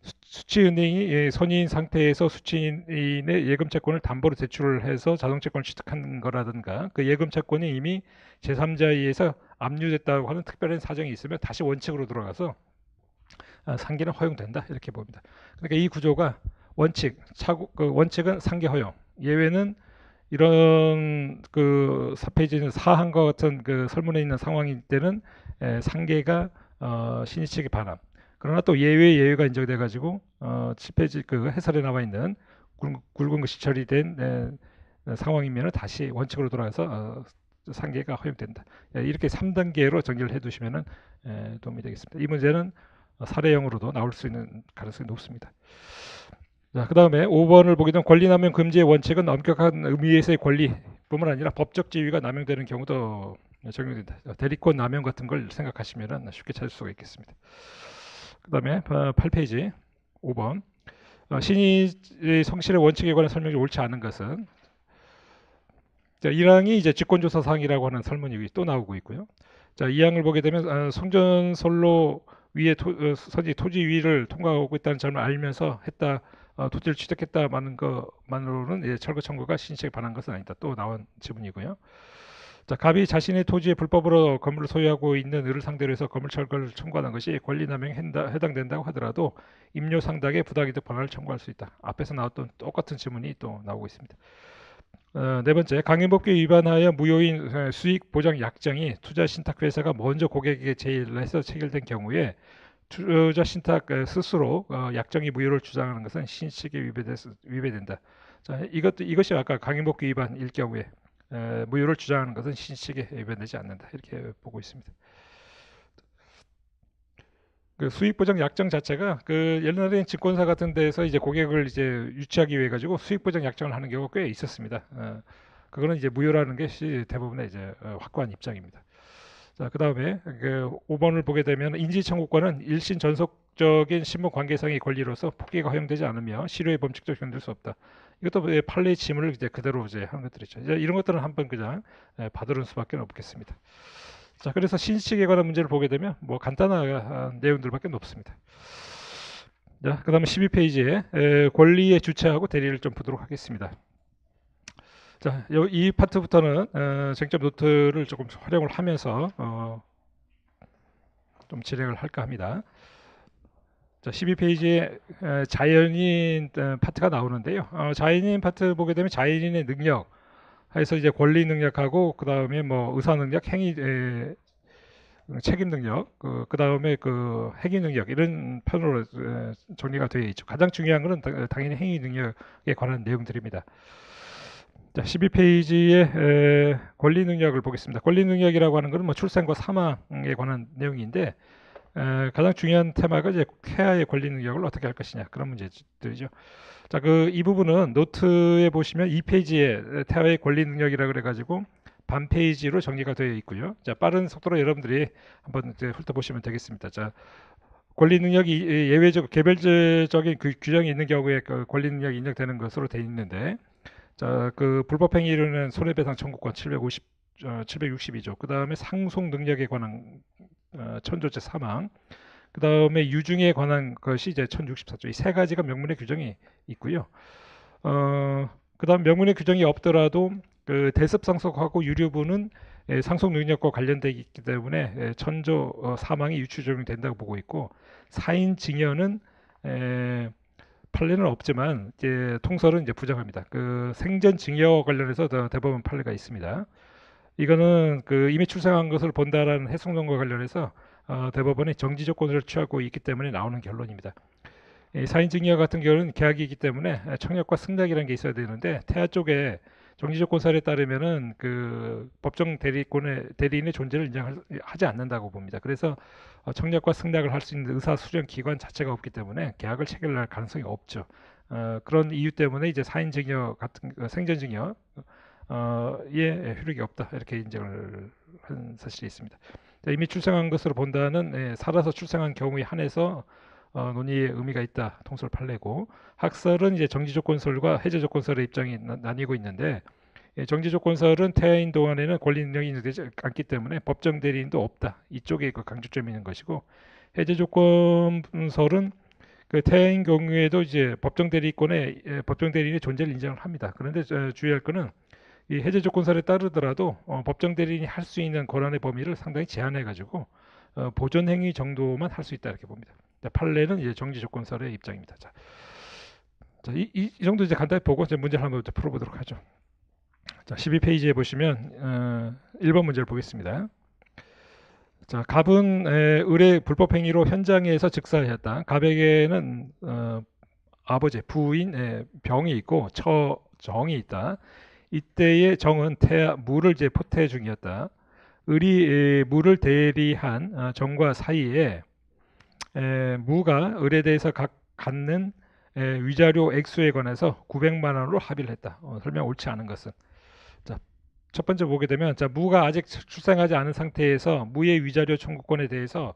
수취은행이 선의인 상태에서 수취인의 예금채권을 담보로 대출을 해서 자동채권을 취득한 거라든가 그 예금채권이 이미 제3자에 의해서 압류됐다고 하는 특별한 사정이 있으면 다시 원칙으로 들어가서 상계는 허용된다 이렇게 봅니다. 그러니까 이 구조가 원칙은 상계 허용, 예외는 이런 그 4페이지는 사항과 같은 그 설문에 있는 상황일 때는 상계가 신의칙에 반함. 그러나 또 예외가 인정돼 가지고 7페이지 그 해설에 나와 있는 굵은 것이 처리된 상황이면 다시 원칙으로 돌아가서 상계가 허용된다. 이렇게 3단계로 정리를 해두시면 도움이 되겠습니다. 이 문제는 사례형으로도 나올 수 있는 가능성이 높습니다. 자, 그 다음에 5번을 보게 되면 권리남용 금지의 원칙은 엄격한 의미에서의 권리뿐만 아니라 법적 지위가 남용되는 경우도 적용된다. 대리권 남용 같은 걸 생각하시면 쉽게 찾을 수가 있겠습니다. 그 다음에 8페이지 5번 신의 성실의 원칙에 관한 설명이 옳지 않은 것은 자, 1항이 이제 직권조사 사항이라고 하는 설문이 또 나오고 있고요. 자, 2항을 보게 되면 송전선로 위에 토지 위를 통과하고 있다는 점을 알면서 했다. 토지를 취득했다라는 것만으로는 철거 청구가 신식에 반한 것은 아니다. 또 나온 지문이고요. 자, 갑이 자신의 토지에 불법으로 건물을 소유하고 있는 을을 상대로 해서 건물 철거를 청구하는 것이 권리남용에 해당된다고 하더라도 임료 상당의 부당이득 반환을 청구할 수 있다. 앞에서 나왔던 똑같은 지문이 또 나오고 있습니다. 네 번째, 강행법규 위반하여 무효인 수익 보장 약정이 투자 신탁 회사가 먼저 고객에게 제의를 해서 체결된 경우에 투자 신탁 스스로 약정이 무효를 주장하는 것은 신식에 위배된다. 자, 이것이 아까 강행법규 위반일 경우에 무효를 주장하는 것은 신식에 위반되지 않는다. 이렇게 보고 있습니다. 그 수익 보장 약정 자체가 그 옛날에는 증권사 같은 데서 이제 고객을 이제 유치하기 위해 가지고 수익 보장 약정을 하는 경우가 꽤 있었습니다. 그거는 이제 무효라는 것이 대부분의 이제 확고한 입장입니다. 자, 그다음에 그 5번을 보게 되면 인지 청구권은 일신 전속적인 신분 관계상의 권리로서 포기가 허용되지 않으며 실효의 범칙적 견딜 수 없다. 이것도 판례의 지문을 이제 그대로 이제 하는 것들이죠. 이제 이런 것들은 한번 그냥 받아들일 수밖에 없겠습니다. 자, 그래서 신식에 관한 문제를 보게 되면 뭐 간단한 내용들밖에 없습니다. 자, 그다음에 12페이지에 권리의 주체하고 대리를 좀 보도록 하겠습니다. 자, 이 파트부터는 쟁점 노트를 조금 활용을 하면서 좀 진행을 할까 합니다. 자, 12페이지에 자연인 파트가 나오는데요. 자연인 파트 보게 되면 자연인의 능력 해서 이제 권리 능력하고 그 다음에 뭐 의사 능력, 행위 책임 능력, 그 다음에 그 행위 능력 이런 편으로 정리가 되어 있죠. 가장 중요한 것은 당연히 행위 능력에 관한 내용들입니다. 자, 12페이지의 권리 능력을 보겠습니다. 권리 능력이라고 하는 것은 뭐 출생과 사망에 관한 내용인데 가장 중요한 테마가 이제 태아의 권리 능력을 어떻게 할 것이냐 그런 문제들이죠. 자, 이 부분은 노트에 보시면 2페이지에 태아의 권리 능력이라 그래가지고 반 페이지로 정리가 되어 있고요. 자, 빠른 속도로 여러분들이 한번 이제 훑어보시면 되겠습니다. 자, 권리 능력이 예외적 개별적인 그 규정이 있는 경우에 그 권리 능력이 인정되는 것으로 되어 있는데, 자, 그 불법 행위로는 손해배상 청구권 760이죠. 그 다음에 상속 능력에 관한 천조제 사망, 그 다음에 유증에 관한 것이 이제 1064조 이 세 가지가 명문의 규정이 있고요. 그 다음 명문의 규정이 없더라도 그 대습 상속하고 유류분은 상속 능력과 관련되어 있기 때문에 천조 사망이 유추 적용된다고 보고 있고, 사인 증여는 판례는 없지만 이제 통설은 이제 부정합니다. 그 생전 증여 관련해서 대법원 판례가 있습니다. 이거는 그 이미 출생한 것을 본다라는 해석론과 관련해서 대법원이 정지 조건을 취하고 있기 때문에 나오는 결론입니다. 사인증여 같은 경우는 계약이기 때문에 청약과 승낙이라는 게 있어야 되는데 태아 쪽에 정지 조건 사례에 따르면은 그 법정 대리인의 존재를 인정하지 않는다고 봅니다. 그래서 청약과 승낙을 할 수 있는 의사 수령 기관 자체가 없기 때문에 계약을 체결할 가능성이 없죠. 그런 이유 때문에 이제 사인증여 같은 생전증여 예, 효력이 없다 이렇게 인정을 한 사실이 있습니다. 이미 출생한 것으로 본다는 살아서 출생한 경우에 한해서 논의의 의미가 있다 통설 판례고, 학설은 이제 정지조건설과 해제조건설의 입장이 나뉘고 있는데 정지조건설은 태아인 동안에는 권리 능력이 인정되지 않기 때문에 법정 대리인도 없다 이쪽에 그 강조점이 있는 것이고, 해제조건설은 그 태아인 경우에도 이제 법정 대리인의 존재를 인정을 합니다. 그런데 주의할 것은 이 해제 조건설에 따르더라도 법정 대리인이 할 수 있는 권한의 범위를 상당히 제한해 가지고 보존 행위 정도만 할 수 있다 이렇게 봅니다. 자, 판례는 이제 정지 조건설의 입장입니다. 자, 이 정도 이제 간단히 보고 이제 문제를 한번 풀어보도록 하죠. 자, 12페이지에 보시면 1번 문제를 보겠습니다. 자, 갑은 을의 불법 행위로 현장에서 즉사하였다. 갑에게는 아버지, 부인, 병이 있고 처정이 있다. 이때의 정은 무를 이제 포태 중이었다. 을이 무를 대리한 정과 사이에 무가 을에 대해서 갖는 위자료 액수에 관해서 900만 원으로 합의를 했다. 설명 옳지 않은 것은. 자, 첫 번째 보게 되면, 자, 무가 아직 출생하지 않은 상태에서 무의 위자료 청구권에 대해서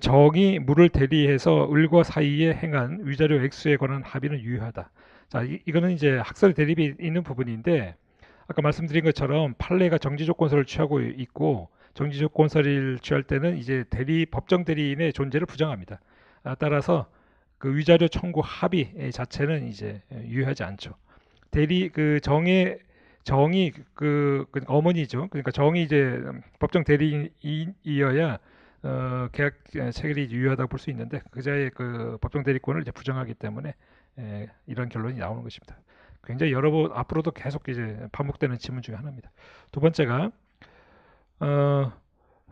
정이 무를 대리해서 을과 사이에 행한 위자료 액수에 관한 합의는 유효하다. 자, 이거는 이제 학설 대립이 있는 부분인데 아까 말씀드린 것처럼 판례가 정지 조건서를 취하고 있고 정지 조건서를 취할 때는 이제 법정 대리인의 존재를 부정합니다. 따라서 그 위자료 청구 합의 자체는 이제 유효하지 않죠. 정이 그 어머니죠. 그러니까 정이 이제 법정 대리인이어야 계약 체결이 유효하다고 볼 수 있는데 그자의 그 법정 대리권을 이제 부정하기 때문에 이런 결론이 나오는 것입니다. 굉장히 여러 번 앞으로도 계속 이제 반복되는 지문 중에 하나입니다. 두 번째가 어,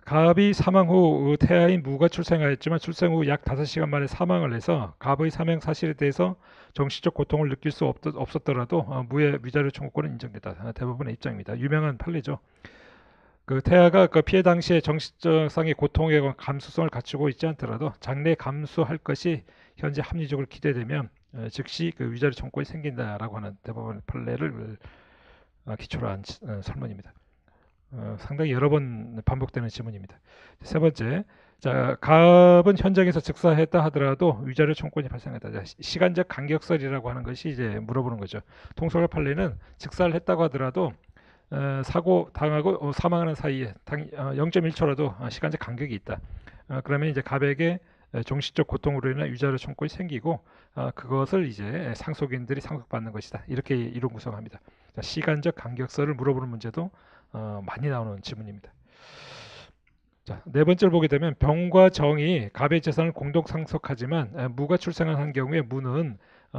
갑이 사망 후 태아인 무가 출생하였지만 출생 후 약 5시간 만에 사망을 해서 갑의 사망 사실에 대해서 정신적 고통을 느낄 수 없었더라도 무의 위자료 청구권은 인정된다. 대부분의 입장입니다. 유명한 판례죠. 그 태아가 그 피해 당시에 정신적상의 고통에 관한 감수성을 갖추고 있지 않더라도 장래 감수할 것이 현재 합리적으로 기대되면 즉시 그 위자료 청구권이 생긴다라고 하는 대법원의 판례를 기초로 한 설문입니다. 상당히 여러 번 반복되는 지문입니다. 세 번째, 자, 갑은 현장에서 즉사했다 하더라도 위자료 청구권이 발생했다. 자, 시간적 간격설이라고 하는 것이 이제 물어보는 거죠. 통솔과 판례는 즉사를 했다고 하더라도 사고 당하고 사망하는 사이에 0.1초라도 시간적 간격이 있다. 그러면 이제 갑에게 정신적 고통으로 인한 위자료 청구권이 생기고 그것을 이제 상속인들이 상속받는 것이다. 이렇게 이론 구성합니다. 자, 시간적 간격설을 물어보는 문제도 많이 나오는 지문입니다. 자, 네 번째를 보게 되면 병과 정이 갑의 재산을 공동 상속하지만 무가 출생한 경우에 무는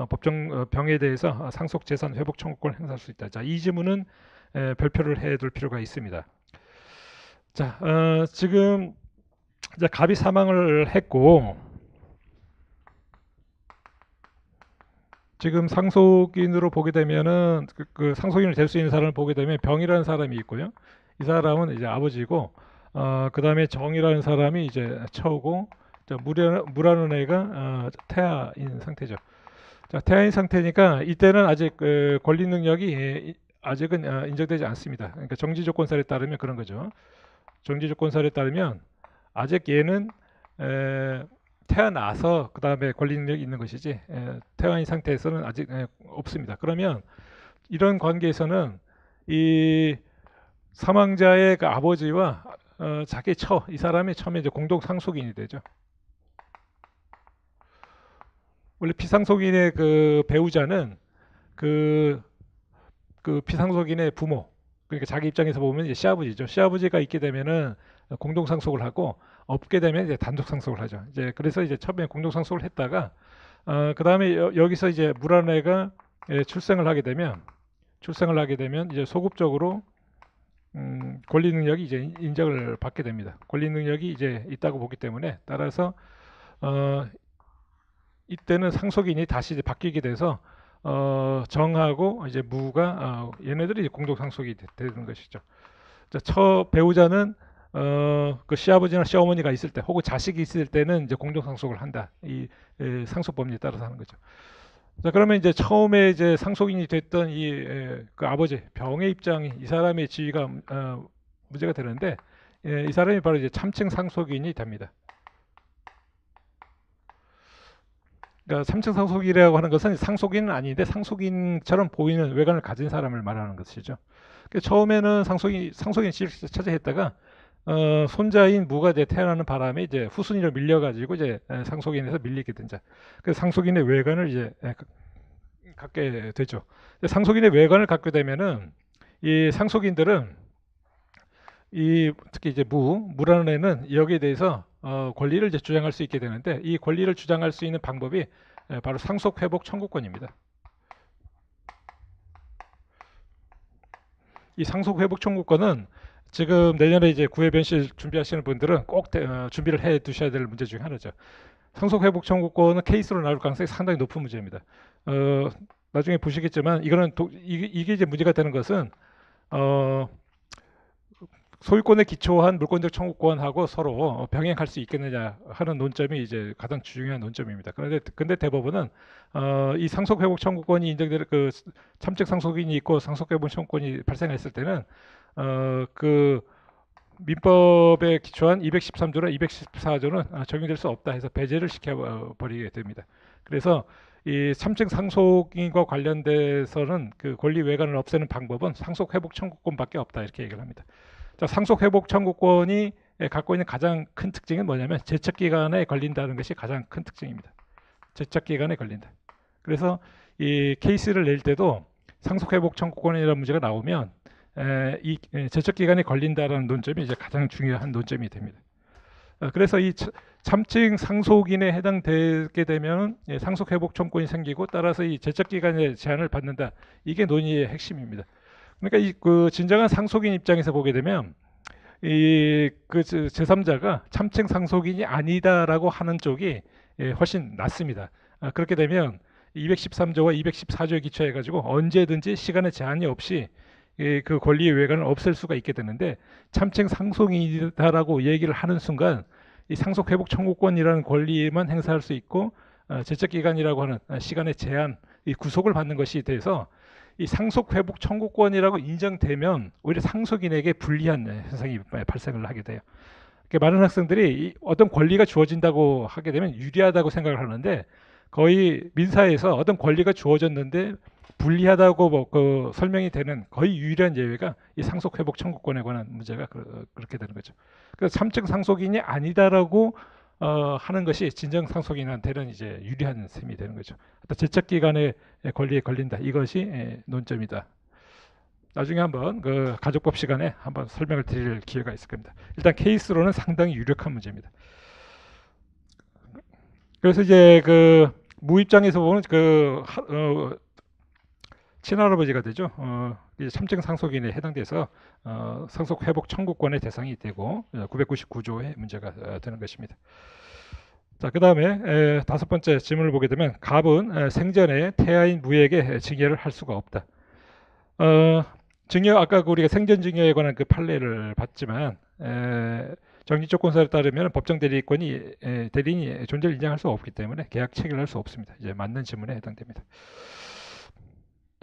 법정 병에 대해서 상속 재산 회복 청구권을 행사할 수 있다. 자, 이 지문은 별표를 해둘 필요가 있습니다. 자, 지금 이제 갑이 사망을 했고 지금 상속인으로 보게 되면은 그 상속인을 될 수 있는 사람을 보게 되면 병이라는 사람이 있고요. 이 사람은 이제 아버지고 그 다음에 정이라는 사람이 이제 처우고 무라는 애가 태아인 상태죠. 자, 태아인 상태니까 이때는 아직 권리 능력이 아직은 인정되지 않습니다. 그러니까 정지 조건설에 따르면 그런 거죠. 정지 조건설에 따르면 아직 얘는 태어나서 그 다음에 권리 능력이 있는 것이지 태아인 상태에서는 아직 없습니다. 그러면 이런 관계에서는 이 사망자의 그 아버지와 자기 이 사람이 처음에 이제 공동 상속인이 되죠. 원래 피상속인의 그 배우자는 그 피상속인의 부모, 그러니까 자기 입장에서 보면 이제 시아버지죠. 시아버지가 있게 되면은 공동 상속을 하고 없게 되면 이제 단독 상속을 하죠. 이제 그래서 이제 처음에 공동 상속을 했다가 그 다음에 여기서 이제 물아내가 출생을 하게 되면 이제 소급적으로 권리 능력이 이제 인정을 받게 됩니다. 권리 능력이 이제 있다고 보기 때문에 따라서 이때는 상속인이 다시 이제 바뀌게 돼서 정하고 이제 무가 얘네들이 공동 상속이 되는 것이죠. 자, 배우자는 그 시아버지나 시어머니가 있을 때 혹은 자식이 있을 때는 이제 공동 상속을 한다. 이 상속 법리에 따라서 하는 거죠. 자, 그러면 이제 처음에 이제 상속인이 됐던 그 아버지 병의 입장이 이 사람의 지위가 문제가 되는데 이 사람이 바로 이제 참칭 상속인이 됩니다. 그러니까 참칭 상속이라고 하는 것은 상속인은 아닌데 상속인처럼 보이는 외관을 가진 사람을 말하는 것이죠. 그러니까 처음에는 상속인 지위를 차지했다가 손자인 무가 이제 태어나는 바람에 이제 후순위로 밀려가지고 이제 상속인에서 밀리게 된 자. 그래서 상속인의 외관을 이제 갖게 되죠. 상속인의 외관을 갖게 되면은 이 상속인들은 특히 이제 무라는 애는 여기에 대해서 권리를 이제 주장할 수 있게 되는데 이 권리를 주장할 수 있는 방법이 바로 상속 회복 청구권입니다. 이 상속 회복 청구권은 지금 내년에 이제 구회 변실 준비하시는 분들은 꼭 준비를 해 두셔야 될 문제 중에 하나죠. 상속 회복 청구권은 케이스로 나올 가능성이 상당히 높은 문제입니다. 나중에 보시겠지만 이게 이제 문제가 되는 것은 소유권에 기초한 물권적 청구권하고 서로 병행할 수 있겠느냐 하는 논점이 이제 가장 중요한 논점입니다. 근데 대법원은 이 상속 회복 청구권이 인정될 그 참적 상속인이 있고 상속 회복 청구권이 발생했을 때는 그 민법에 기초한 213조나 214조는 적용될 수 없다 해서 배제를 시켜버리게 됩니다. 그래서 이 3층 상속인과 관련돼서는 그 권리 외관을 없애는 방법은 상속 회복 청구권밖에 없다 이렇게 얘기를 합니다. 자, 상속 회복 청구권이 갖고 있는 가장 큰 특징은 뭐냐면 제척 기간에 걸린다는 것이 가장 큰 특징입니다. 제척 기간에 걸린다. 그래서 이 케이스를 낼 때도 상속 회복 청구권이라는 문제가 나오면 이 제척 기간에 걸린다라는 논점이 이제 가장 중요한 논점이 됩니다. 그래서 이 참칭 상속인에 해당되게 되면 상속 회복 청구권이 생기고 따라서 이 제척 기간의 제한을 받는다. 이게 논의의 핵심입니다. 그러니까 이 그 진정한 상속인 입장에서 보게 되면 이그 제3자가 참칭 상속인이 아니다라고 하는 쪽이 훨씬 낫습니다. 그렇게 되면 213조와 214조에 기초해 가지고 언제든지 시간의 제한이 없이 그 권리의 외관을 없앨 수가 있게 되는데 참칭 상속인이다라고 얘기를 하는 순간 이 상속 회복 청구권이라는 권리만 행사할 수 있고 제척 기간이라고 하는 시간의 제한, 이 구속을 받는 것이 돼서 이 상속 회복 청구권이라고 인정되면 오히려 상속인에게 불리한 현상이 발생을 하게 돼요. 많은 학생들이 어떤 권리가 주어진다고 하게 되면 유리하다고 생각을 하는데 거의 민사에서 어떤 권리가 주어졌는데 불리하다고 그 설명이 되는 거의 유일한 예외가 이 상속 회복 청구권에 관한 문제가 그렇게 되는 거죠. 그래서 참증 상속인이 아니다라고 하는 것이 진정 상속인한테는 이제 유리한 셈이 되는 거죠. 제척 기간의 권리에 걸린다. 이것이 논점이다. 나중에 한번 그 가족법 시간에 한번 설명을 드릴 기회가 있을 겁니다. 일단 케이스로는 상당히 유력한 문제입니다. 그래서 이제 그 무입장에서 보면 친할아버지가 되죠. 참증 상속인에 해당돼서 상속 회복 청구권의 대상이 되고 999조의 문제가 되는 것입니다. 자, 그 다음에 다섯 번째 질문을 보게 되면 갑은 생전에 태아인 무에게 증여를 할 수가 없다. 증여 아까 우리가 생전 증여에 관한 그 판례를 봤지만 정지조건서에 따르면 법정 대리인이 존재를 인정할 수 없기 때문에 계약 체결할 수 없습니다. 이제 맞는 질문에 해당됩니다.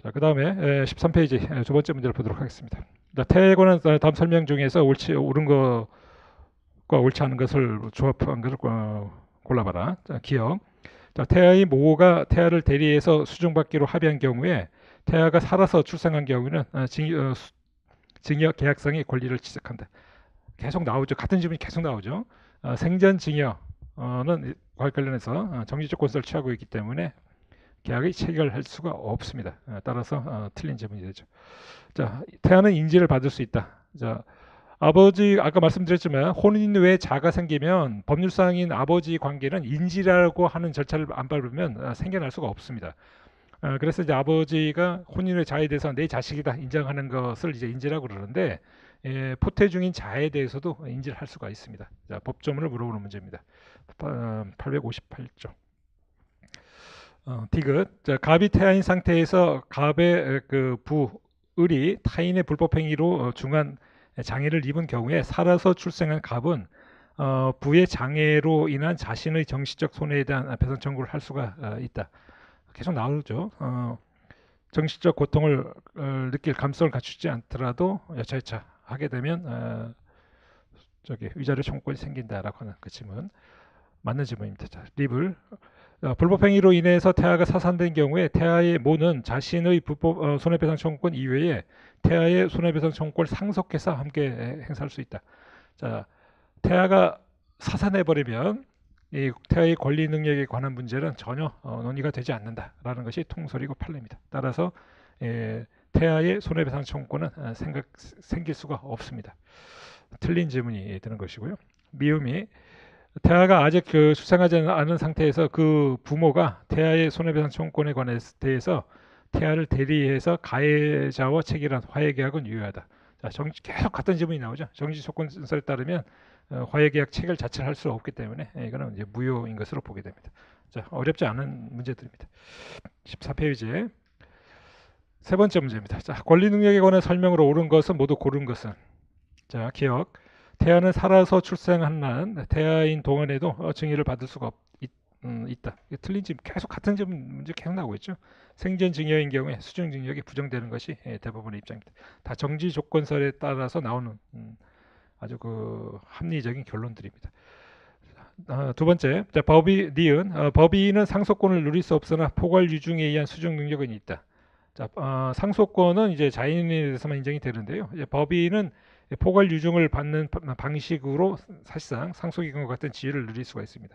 자, 그 다음에 13페이지 두 번째 문제를 보도록 하겠습니다. 태아에 관한 다음 설명 중에서 옳은 것과 옳지 않은 것을 조합한 것을 골라봐라. 자, 기억. 자, 태아의 모가 태아를 대리해서 수중받기로 합의한 경우에 태아가 살아서 출생한 경우에는 증여 계약상의 권리를 취득한다. 계속 나오죠. 같은 질문이 계속 나오죠. 생전 증여는 관련해서 정지조건서를 취하고 있기 때문에 계약이 체결할 수가 없습니다. 따라서 틀린 질문이 되죠. 자, 태아는 인지를 받을 수 있다. 자, 아버지 아까 말씀드렸지만 혼인 외에 자가 생기면 법률상인 아버지 관계는 인지라고 하는 절차를 안 밟으면 생겨날 수가 없습니다. 그래서 이제 아버지가 혼인 외 자에 대해서 내 자식이다 인정하는 것을 이제 인지라고 그러는데 포태 중인 자에 대해서도 인지를 할 수가 있습니다. 자, 법조문을 물어보는 문제입니다. 858조. 디귿. 자, 갑이 태아인 상태에서 갑의 그 부을이 타인의 불법 행위로 중한 장애를 입은 경우에 살아서 출생한 갑은 부의 장애로 인한 자신의 정신적 손해에 대한 배상 청구를 할 수가 있다. 계속 나오죠. 정신적 고통을 느낄 감성을 갖추지 않더라도 여차여차 하게 되면 위자료 청구권이 생긴다라고 하는 그 질문 맞는 질문입니다. 자, 립을 불법 행위로 인해서 태아가 사산된 경우에 태아의 모는 자신의 불법 손해배상 청구권 이외에 태아의 손해배상 청구권을 상속해서 함께 행사할 수 있다. 자, 태아가 사산해 버리면 이 태아의 권리 능력에 관한 문제는 전혀 논의가 되지 않는다라는 것이 통설이고 판례입니다. 따라서 태아의 손해배상 청구권은 생길 수가 없습니다. 틀린 질문이 되는 것이고요. 미음이 태아가 아직 출생하지 않은 상태에서 그 부모가 태아의 손해배상 청구권에 대해서 태아를 대리해서 가해자와 체결한 화해계약은 유효하다. 자, 계속 같은 질문이 나오죠. 정지조건서에 따르면 화해계약 체결 자체를 할 수 없기 때문에 이거는 이제 무효인 것으로 보게 됩니다. 자, 어렵지 않은 문제들입니다. 14페이지에 세 번째 문제입니다. 자, 권리 능력에 관한 설명으로 옳은 것은 모두 고른 것은. 자, 기억. 태아는 살아서 출생한 한 태아인 동안에도 증여를 받을 수가 있다. 틀린 질문, 계속 같은 문제 계속 나오고 있죠. 생전 증여인 경우에 수중 증여가 부정되는 것이 대부분의 입장입니다. 다 정지 조건설에 따라서 나오는 아주 그 합리적인 결론들입니다. 두 번째, 자, 니은, 법인은 상속권을 누릴 수 없으나 포괄 유증에 의한 수증 능력은 있다. 자, 상속권은 이제 자인에 대해서만 인정이 되는데요. 이제 법인은 포괄 유증을 받는 방식으로 사실상 상속인과 같은 지위를 누릴 수가 있습니다.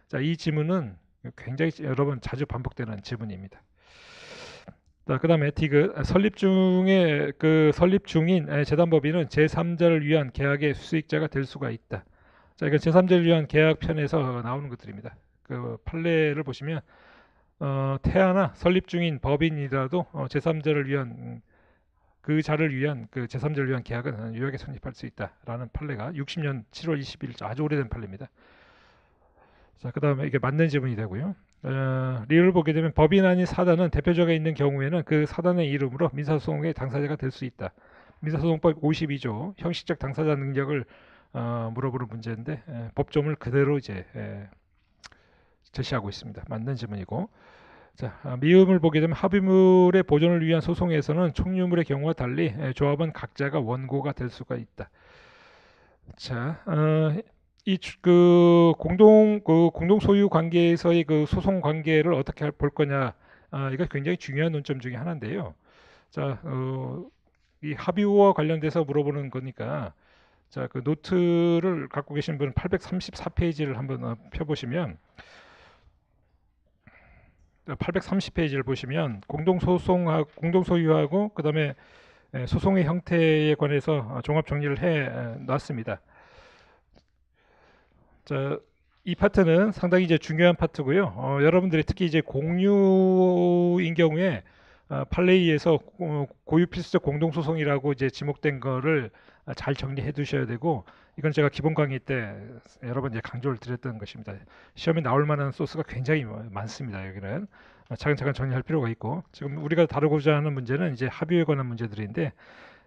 자, 이 지문은 굉장히 여러 번 자주 반복되는 지문입니다. 자, 그다음에 디귿, 설립 중인 재단법인은 제3자를 위한 계약의 수익자가 될 수가 있다. 자, 이건 제3자를 위한 계약 편에서 나오는 것들입니다. 그 판례를 보시면 태아나 설립 중인 법인이라도 제3자를 위한 그 자를 위한 그 제3자를 위한 계약은 유효하게 성립할 수 있다라는 판례가 60년 7월 21일 아주 오래된 판례입니다. 자, 그다음에 이게 맞는 지문이 되고요. 리을을 보게 되면 법인 아닌 사단은 대표자가 있는 경우에는 그 사단의 이름으로 민사소송의 당사자가 될 수 있다. 민사소송법 52조 형식적 당사자 능력을 물어보는 문제인데 법조문을 그대로 이제 제시하고 있습니다. 맞는 지문이고. 자, 미음을 보게 되면 합의물의 보존을 위한 소송에서는 총유물의 경우와 달리 조합원 각자가 원고가 될 수가 있다. 자, 공동 소유 관계에서의 그 소송 관계를 어떻게 볼 거냐, 이거 굉장히 중요한 논점 중에 하나인데요. 자, 이 합의와 관련돼서 물어보는 거니까, 자, 그 노트를 갖고 계신 분은 834페이지를 한번 펴보시면, 830페이지를 보시면 공동 소유하고 그다음에 소송의 형태에 관해서 종합 정리를 해 놨습니다. 자, 이 파트는 상당히 이제 중요한 파트고요. 여러분들이 특히 이제 공유인 경우에 판례위에서 고유 필수적 공동소송이라고 이제 지목된 거를 잘 정리해 두셔야 되고, 이건 제가 기본 강의 때 여러 번 이제 강조를 드렸던 것입니다. 시험에 나올 만한 소스가 굉장히 많습니다. 여기는 차근차근 정리할 필요가 있고, 지금 우리가 다루고자 하는 문제는 이제 합의에 관한 문제들인데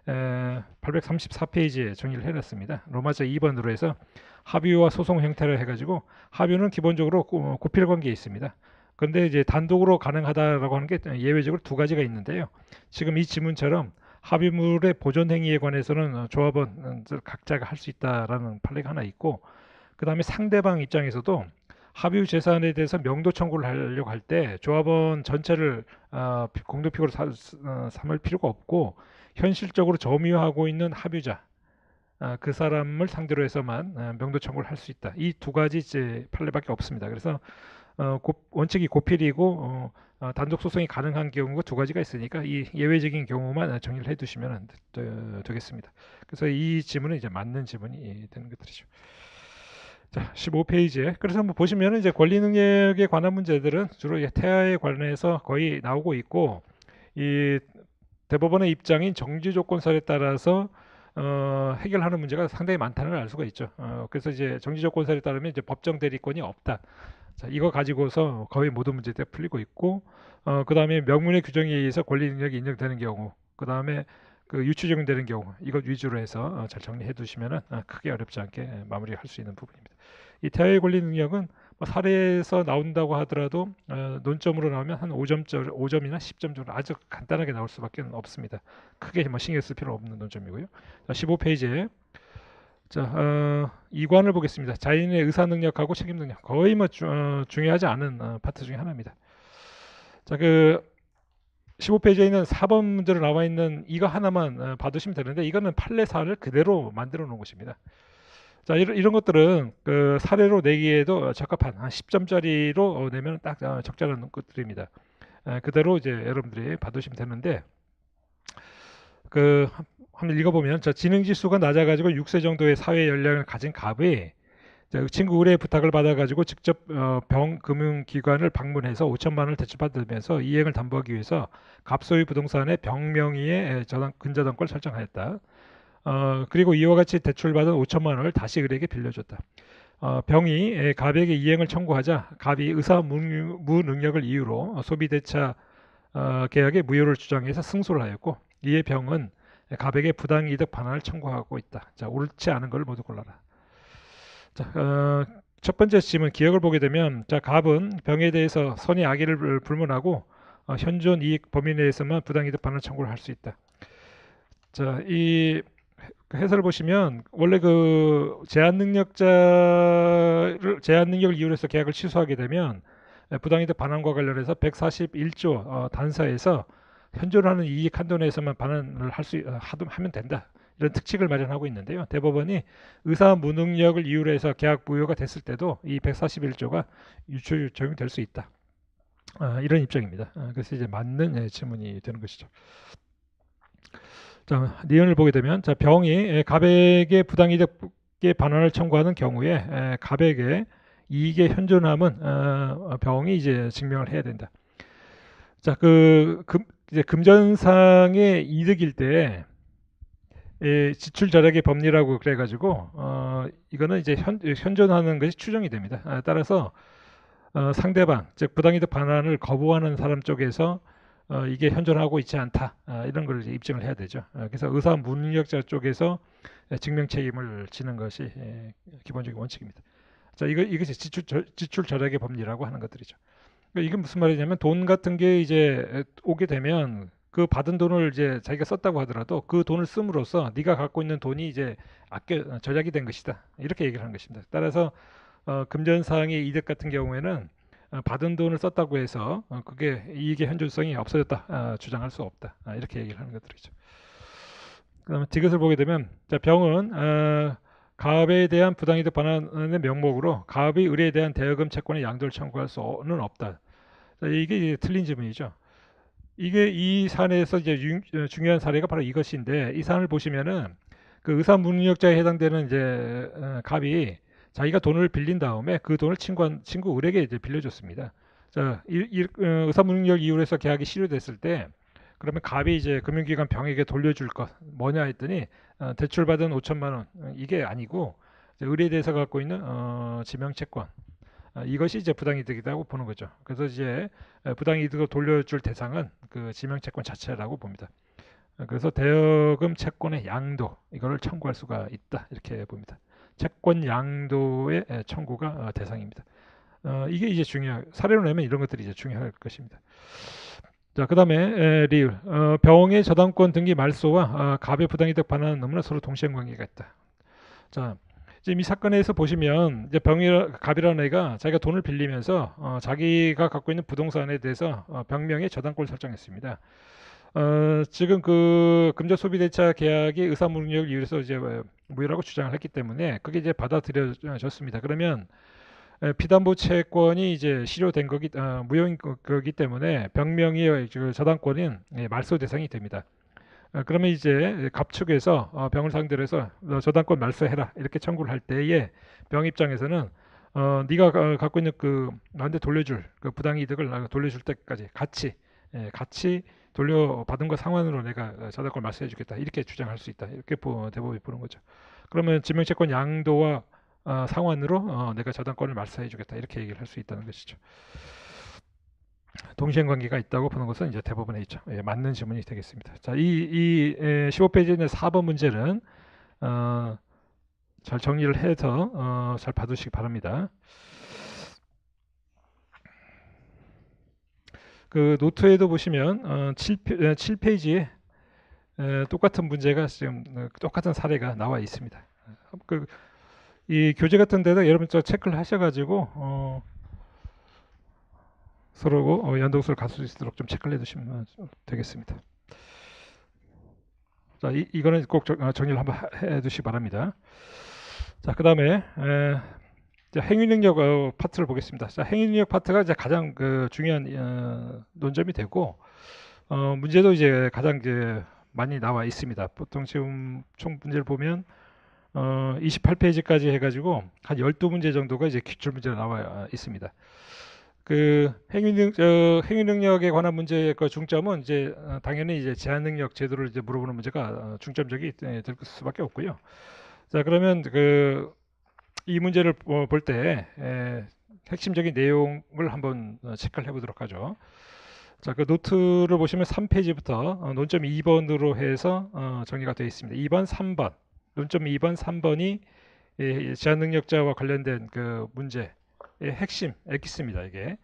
834페이지에 정리를 해놨습니다. 로마자 2번으로 해서 합의와 소송 형태를 해가지고, 합의는 기본적으로 고필 관계에 있습니다. 그런데 이제 단독으로 가능하다라고 하는 게 예외적으로 두 가지가 있는데요. 지금 이 지문처럼 합의물의 보존 행위에 관해서는 조합원 각자가 할 수 있다라는 판례가 하나 있고, 그 다음에 상대방 입장에서도 합의 재산에 대해서 명도 청구를 하려고 할 때 조합원 전체를 공동피고로 삼을 필요가 없고, 현실적으로 점유하고 있는 합의자 그 사람을 상대로 해서만 명도 청구를 할 수 있다. 이 두 가지 이제 판례밖에 없습니다. 그래서 원칙이 고필이고 단독 소송이 가능한 경우가 두 가지가 있으니까 이 예외적인 경우만 정리를 해두시면 되겠습니다. 그래서 이 지문은 이제 맞는 지문이 되는 것들이죠. 자, 15페이지에 그래서 한번 보시면 이제 권리 능력에 관한 문제들은 주로 태아에 관해서 거의 나오고 있고, 이 대법원의 입장인 정지 조건설에 따라서 해결하는 문제가 상당히 많다는 걸 알 수가 있죠. 그래서 이제 정지 조건설에 따르면 이제 법정 대리권이 없다. 자, 이거 가지고서 거의 모든 문제들이 풀리고 있고, 그 다음에 명문의 규정에 의해서 권리 능력이 인정되는 경우, 그 다음에 그 유추 적용되는 경우, 이것 위주로 해서 잘 정리해 두시면은 크게 어렵지 않게 마무리할 수 있는 부분입니다. 이 태아의 권리 능력은 뭐 사례에서 나온다고 하더라도 논점으로 나오면 한 5점이나 10점 정도 아주 간단하게 나올 수밖에 없습니다. 크게 뭐 신경 쓸 필요 없는 논점이고요. 자, 15페이지에 자, 이관을 보겠습니다. 자인의 의사 능력하고 책임 능력 거의 뭐 중요하지 않은 파트 중에 하나입니다. 자, 그 15페이지에 있는 4번 문제로 나와 있는 이거 하나만 봐두시면 되는데, 이거는 판례사를 그대로 만들어 놓은 것입니다. 자, 이런 것들은 그 사례로 내기에도 적합한 한 10점짜리로 내면 딱 적절한 것들입니다. 그대로 이제 여러분들이 봐두시면 되는데, 그 한번 읽어보면, 저 지능 지수가 낮아가지고 6세 정도의 사회 연령을 가진 갑이 친구 의뢰 부탁을 받아가지고 직접 병금융기관을 방문해서 5천만 원을 대출받으면서 이행을 담보하기 위해서 갑 소유 부동산의 병 명의의 근저당권을 설정하였다. 그리고 이와 같이 대출받은 5천만 원을 다시 의뢰에게 빌려줬다. 병이 갑에게 이행을 청구하자 갑이 의사 무능력을 이유로 소비대차 계약의 무효를 주장해서 승소를 하였고, 이에 병은 갑에게 부당이득 반환을 청구하고 있다. 자, 옳지 않은 걸 모두 골라라. 자, 첫 번째 질문 기억을 보게 되면, 자, 갑은 병에 대해서 선의 악의를 불문하고 현존 이익 범위 내에서만 부당이득 반환 청구를 할 수 있다. 자, 이 그 해설을 보시면 원래 그 제한 능력을 이유로 해서 계약을 취소하게 되면 부당이득 반환과 관련해서 141조 단서에서 현존하는 이익 한도 내에서만 반환을 하면 된다. 이런 특칙을 마련하고 있는데요. 대법원이 의사 무능력을 이유로 해서 계약 무효가 됐을 때도 이 141조가 유추 적용될 수 있다. 이런 입장입니다. 그래서 이제 맞는 질문이 되는 것이죠. 자, 니은을 보게 되면 자, 병이 갑에게 부당이득의 반환을 청구하는 경우에 갑에게 이익의 현존함은 병이 이제 증명을 해야 된다. 자, 이제 금전상의 이득일 때 지출 절약의 법리라고 그래가지고 이거는 이제 현존하는 것이 추정이 됩니다. 따라서 상대방 즉 부당이득 반환을 거부하는 사람 쪽에서 이게 현존하고 있지 않다 이런 걸 이제 입증을 해야 되죠. 그래서 의사 무능력자 쪽에서 증명 책임을 지는 것이 기본적인 원칙입니다. 자, 이것이 지출 절약의 법리라고 하는 것들이죠. 그러니까 이게 무슨 말이냐면 돈 같은 게 이제 오게 되면 그 받은 돈을 이제 자기가 썼다고 하더라도 그 돈을 씀으로써 네가 갖고 있는 돈이 이제 절약이 된 것이다. 이렇게 얘기를 하는 것입니다. 따라서 금전사항의 이득 같은 경우에는 받은 돈을 썼다고 해서 그게 이익의 현존성이 없어졌다 주장할 수 없다 이렇게 얘기를 하는 것들이죠. 그다음에 디귿을 보게 되면 자, 병은 가압에 대한 부당이득 반환의 명목으로 가압이 의뢰에 대한 대여금 채권의 양도를 청구할 수는 없다. 자, 이게 이제 틀린 질문이죠. 이게 이 사안에서 이제 중요한 사례가 바로 이것인데 이 사안을 보시면은 그 의사 무능력자에 해당되는 이제 갑이 자기가 돈을 빌린 다음에 그 돈을 친구 을에게 이제 빌려줬습니다. 자, 의사 무능력 이유로 해서 계약이 실효됐을 때 그러면 갑이 이제 금융기관 병에게 돌려줄 것 뭐냐 했더니 대출받은 5천만 원 이게 아니고 을에 대해서 갖고 있는 지명채권 이것이 이제 부당이득이라고 보는 거죠. 그래서 이제 부당이득을 돌려줄 대상은 그 지명채권 자체라고 봅니다. 그래서 대여금 채권의 양도 이거를 청구할 수가 있다 이렇게 봅니다. 채권 양도의 청구가 대상입니다. 이게 이제 사례로 내면 이런 것들이 이제 중요할 것입니다. 자, 그다음에 리을 병의 저당권 등기 말소와 갑의 부당이득 반환 의무는 서로 동시행 관계가 있다. 자, 지금 이 사건에서 보시면 이제 갑이라는 애가 자기가 돈을 빌리면서 자기가 갖고 있는 부동산에 대해서 병명의 저당권을 설정했습니다. 지금 그 금전소비대차 계약이 의사무능력을 이유해서 이제 무효라고 주장을 했기 때문에 그게 이제 받아들여졌습니다. 그러면 피담보 채권이 이제 실효된 무효인 거기 때문에 병명의 저당권은 말소 대상이 됩니다. 그러면 이제 갑측에서 병을 상대로 해서 저당권 말소해라 이렇게 청구를 할 때에 병 입장에서는 네가 갖고 있는 그 나한테 돌려줄 그 부당이득을 돌려줄 때까지 같이 돌려받은 것 상환으로 내가 저당권 말소해주겠다 이렇게 주장할 수 있다 이렇게 대법이 보는 거죠. 그러면 지명채권 양도와 상환으로 내가 저당권을 말소해주겠다 이렇게 얘기를 할 수 있다는 것이죠. 동시행 관계가 있다고 보는 것은 이제 대법원에 있죠. 맞는 질문이 되겠습니다. 자, 이 15페이지의 4번 문제는 잘 정리를 해서 잘 봐두시기 바랍니다. 그 노트에도 보시면 7페이지에 똑같은 문제가 지금 똑같은 사례가 나와 있습니다. 이 교재 같은 데다 여러분 체크를 하셔가지고 서로 연동성을 갖출 수 있도록 좀 체크를 해두시면 되겠습니다. 자, 이거는 꼭 정리를 한번 해두시기 바랍니다. 자, 그 다음에 행위능력 파트를 보겠습니다. 자, 행위능력 파트가 이제 가장 중요한 논점이 되고 문제도 이제 가장 이제 많이 나와 있습니다. 보통 지금 총 문제를 보면 28페이지까지 해가지고 한 12문제 정도가 이제 기출 문제로 나와 있습니다. 그 행위능력에 관한 문제의 그 중점은 이제 당연히 이제 제한능력 제도를 이제 물어보는 문제가 중점적이 될 수밖에 없고요. 자, 그러면 이 문제를 볼 때 핵심적인 내용을 한번 체크를 해보도록 하죠. 자, 그 노트를 보시면 3페이지부터 논점 2번으로 해서 정리가 되어 있습니다. 2번, 3번, 논점 2번, 3번이 제한능력자와 관련된 그 문제의 핵심, 엑기스입니다. 이게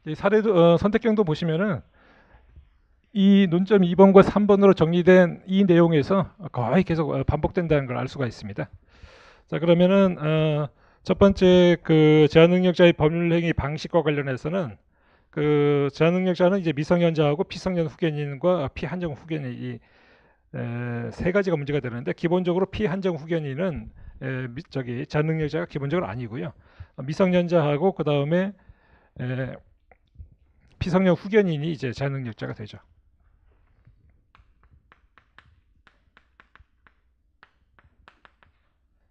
이 사례도 선택경도 보시면은 이 논점 2번과 3번으로 정리된 이 내용에서 거의 계속 반복된다는 걸 알 수가 있습니다. 자, 그러면은 첫 번째 그 제한능력자의 법률행위 방식과 관련해서는 그 제한능력자는 이제 미성년자하고 피성년 후견인과 피한정 후견인 이 세 가지가 문제가 되는데, 기본적으로 피한정 후견인은 저기 제한능력자가 기본적으로 아니고요. 미성년자하고 그 다음에 피성년 후견인이 이제 제한능력자가 되죠.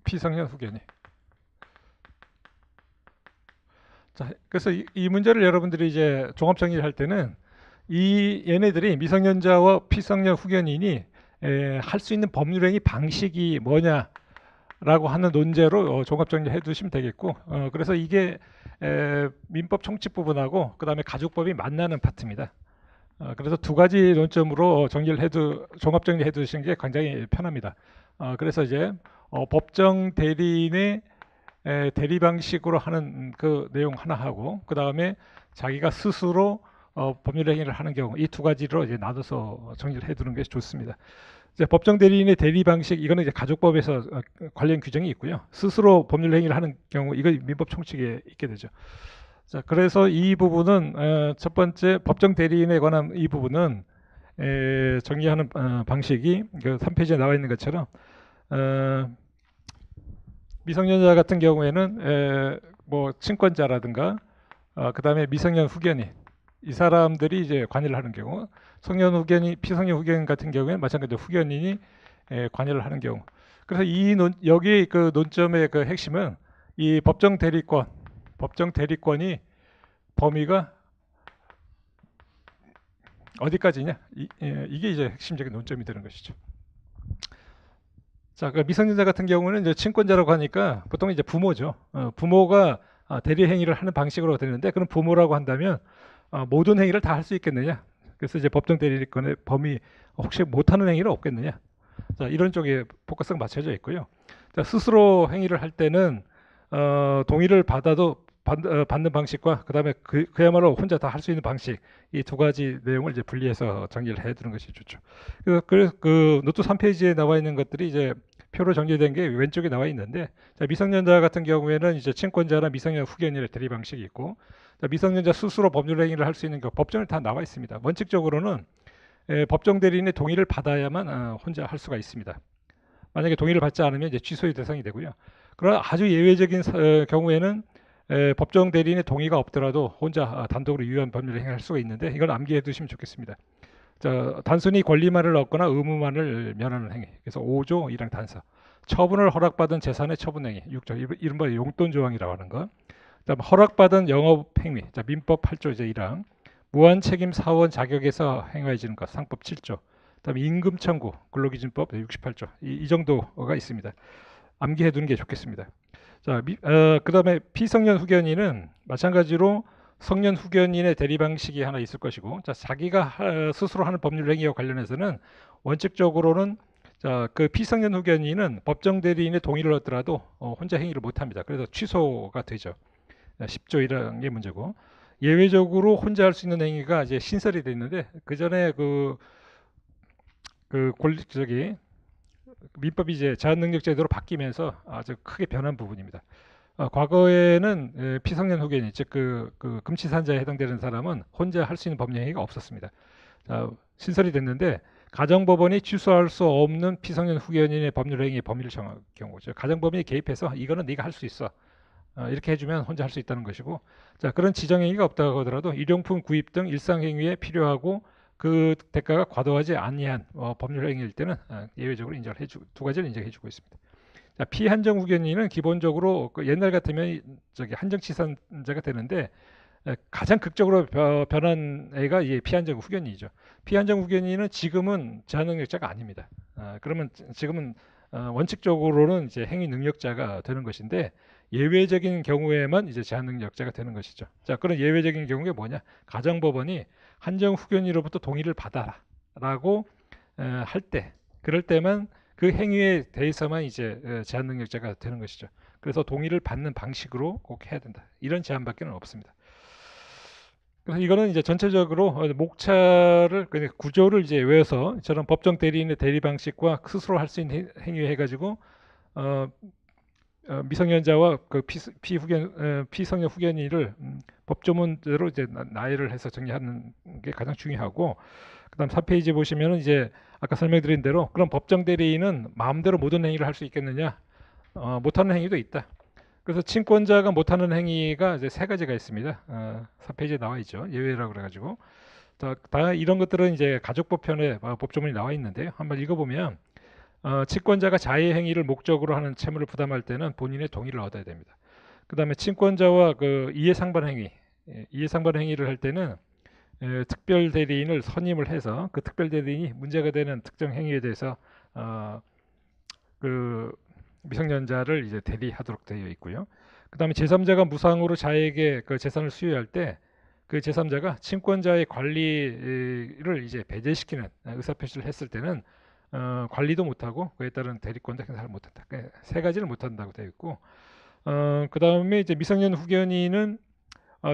피성년 후견인. 자, 그래서 이 문제를 여러분들이 이제 종합 정리를 할 때는 이 얘네들이 미성년자와 피성년 후견인이 할 수 있는 법률행위 방식이 뭐냐라고 하는 논제로 종합 정리해 두시면 되겠고, 그래서 이게 민법 총칙 부분하고 그 다음에 가족법이 만나는 파트입니다. 그래서 두 가지 논점으로 정리를 종합 정리해 두시는 게 굉장히 편합니다. 그래서 이제 법정 대리인의 대리 방식으로 하는 그 내용 하나 하고, 그 다음에 자기가 스스로 법률 행위를 하는 경우, 이 두 가지로 이제 나눠서 정리를 해두는 것이 좋습니다. 이제 법정 대리인의 대리 방식, 이거는 이제 가족법에서 관련 규정이 있고요. 스스로 법률 행위를 하는 경우, 이거 민법 총칙에 있게 되죠. 자, 그래서 이 부분은 첫 번째 법정 대리인에 관한 이 부분은 정리하는 방식이 그 3페이지에 나와 있는 것처럼 미성년자 같은 경우에는 뭐 친권자라든가 그 다음에 미성년 후견인, 이 사람들이 이제 관여를 하는 경우, 성년 후견인, 피성년 후견인 같은 경우에는 마찬가지로 후견인이 관여를 하는 경우. 그래서 여기 그 논점의 그 핵심은 이 법정 대리권이 범위가 어디까지냐? 이게 이제 핵심적인 논점이 되는 것이죠. 자, 그 미성년자 같은 경우는 이제 친권자라고 하니까 보통 이제 부모죠. 부모가 대리 행위를 하는 방식으로 되는데, 그럼 부모라고 한다면 모든 행위를 다 할 수 있겠느냐? 그래서 이제 법정 대리권의 범위, 혹시 못하는 행위는 없겠느냐? 자, 이런 쪽에 포커스가 맞춰져 있고요. 자, 스스로 행위를 할 때는 동의를 받아도 받는 방식과 그다음에 그야말로 혼자 다 할 수 있는 방식, 이 두 가지 내용을 이제 분리해서 정리를 해두는 것이 좋죠. 그래서 그 노트 3페이지에 나와 있는 것들이 이제 표로 정리된 게 왼쪽에 나와 있는데, 자, 미성년자 같은 경우에는 이제 친권자나 미성년 후견인의 대리 방식이 있고, 자, 미성년자 스스로 법률 행위를 할 수 있는 그 법정에 다 나와 있습니다. 원칙적으로는 법정 대리인의 동의를 받아야만 혼자 할 수가 있습니다. 만약에 동의를 받지 않으면 이제 취소의 대상이 되고요. 그러나 아주 예외적인 경우에는 법정 대리인의 동의가 없더라도 혼자 단독으로 유효한 법률 행위를 할 수가 있는데, 이건 암기해 두시면 좋겠습니다. 자, 단순히 권리만을 얻거나 의무만을 면하는 행위. 그래서 5조 1항 단서. 처분을 허락받은 재산의 처분 행위. 6조. 이른바 용돈 조항이라고 하는 거. 그다음 허락받은 영업 행위. 자, 민법 8조 이제 1항. 무한 책임 사원 자격에서 행해지는 것. 상법 7조. 그다음에 임금 청구. 근로기준법 68조. 이 정도가 있습니다. 암기해 두는 게 좋겠습니다. 자, 그다음에 피성년 후견인은 마찬가지로 성년 후견인의 대리 방식이 하나 있을 것이고, 자, 자기가 스스로 하는 법률 행위와 관련해서는 원칙적으로는 자, 그 피성년 후견인은 법정 대리인의 동의를 얻더라도 혼자 행위를 못 합니다. 그래서 취소가 되죠. 10조 1항의 문제고, 예외적으로 혼자 할 수 있는 행위가 이제 신설이 돼 있는데, 그 전에 저기 민법이 이제 제한능력제도로 바뀌면서 아주 크게 변한 부분입니다. 과거에는 피성년 후견인, 즉 그 금치산자에 해당되는 사람은 혼자 할 수 있는 법령 행위가 없었습니다. 신설이 됐는데, 가정법원이 취소할 수 없는 피성년 후견인의 법률 행위의 범위를 정할 경우죠. 가정법원이 개입해서 이거는 네가 할 수 있어, 이렇게 해주면 혼자 할 수 있다는 것이고, 자, 그런 지정행위가 없다고 하더라도 일용품 구입 등 일상행위에 필요하고 그 대가가 과도하지 아니한 법률 행위일 때는 예외적으로 인정을 해주고, 두 가지를 인정해주고 있습니다. 자, 피한정 후견인은 기본적으로 그 옛날 같으면 저기 한정치산자가 되는데, 가장 극적으로 변한 애가 이 피한정 후견인이죠. 피한정 후견인은 지금은 제한능력자가 아닙니다. 그러면 지금은 원칙적으로는 이제 행위 능력자가 되는 것인데, 예외적인 경우에만 이제 제한능력자가 되는 것이죠. 자, 그런 예외적인 경우에 뭐냐? 가정법원이 한정 후견인으로부터 동의를 받아라라고 할 때, 그럴 때만 그 행위에 대해서만 이제 제한능력자가 되는 것이죠. 그래서 동의를 받는 방식으로 꼭 해야 된다. 이런 제한밖에는 없습니다. 그래서 이거는 이제 전체적으로 목차를 그냥 구조를 이제 외워서 저런 법정 대리인의 대리 방식과 스스로 할 수 있는 행위 해가지고 어, 미성년자와 그 피성년 후견인을 법조문대로 이제 나열을 해서 정리하는 게 가장 중요하고, 그다음 4페이지 보시면은 이제 아까 설명드린 대로 그럼 법정 대리인은 마음대로 모든 행위를 할 수 있겠느냐? 못하는 행위도 있다. 그래서 친권자가 못하는 행위가 이제 세 가지가 있습니다. 4페이지에 나와 있죠. 예외라고 그래가지고 다 이런 것들은 이제 가족법편에 법조문이 나와 있는데요. 한번 읽어보면 친권자가 자의 행위를 목적으로 하는 채무를 부담할 때는 본인의 동의를 얻어야 됩니다. 그 다음에 친권자와 그 이해상반 행위, 이해상반 행위를 할 때는 특별 대리인을 선임을 해서 그 특별 대리인이 문제가 되는 특정 행위에 대해서 그 미성년자를 이제 대리하도록 되어 있고요. 그 다음에 제3자가 무상으로 자에게 그 재산을 수여할 때 그 제3자가 친권자의 관리를 이제 배제시키는 의사표시를 했을 때는 관리도 못하고 그에 따른 대리권도 행사를 못한다. 세 가지를 못한다고 되어 있고, 그 다음에 이제 미성년 후견인은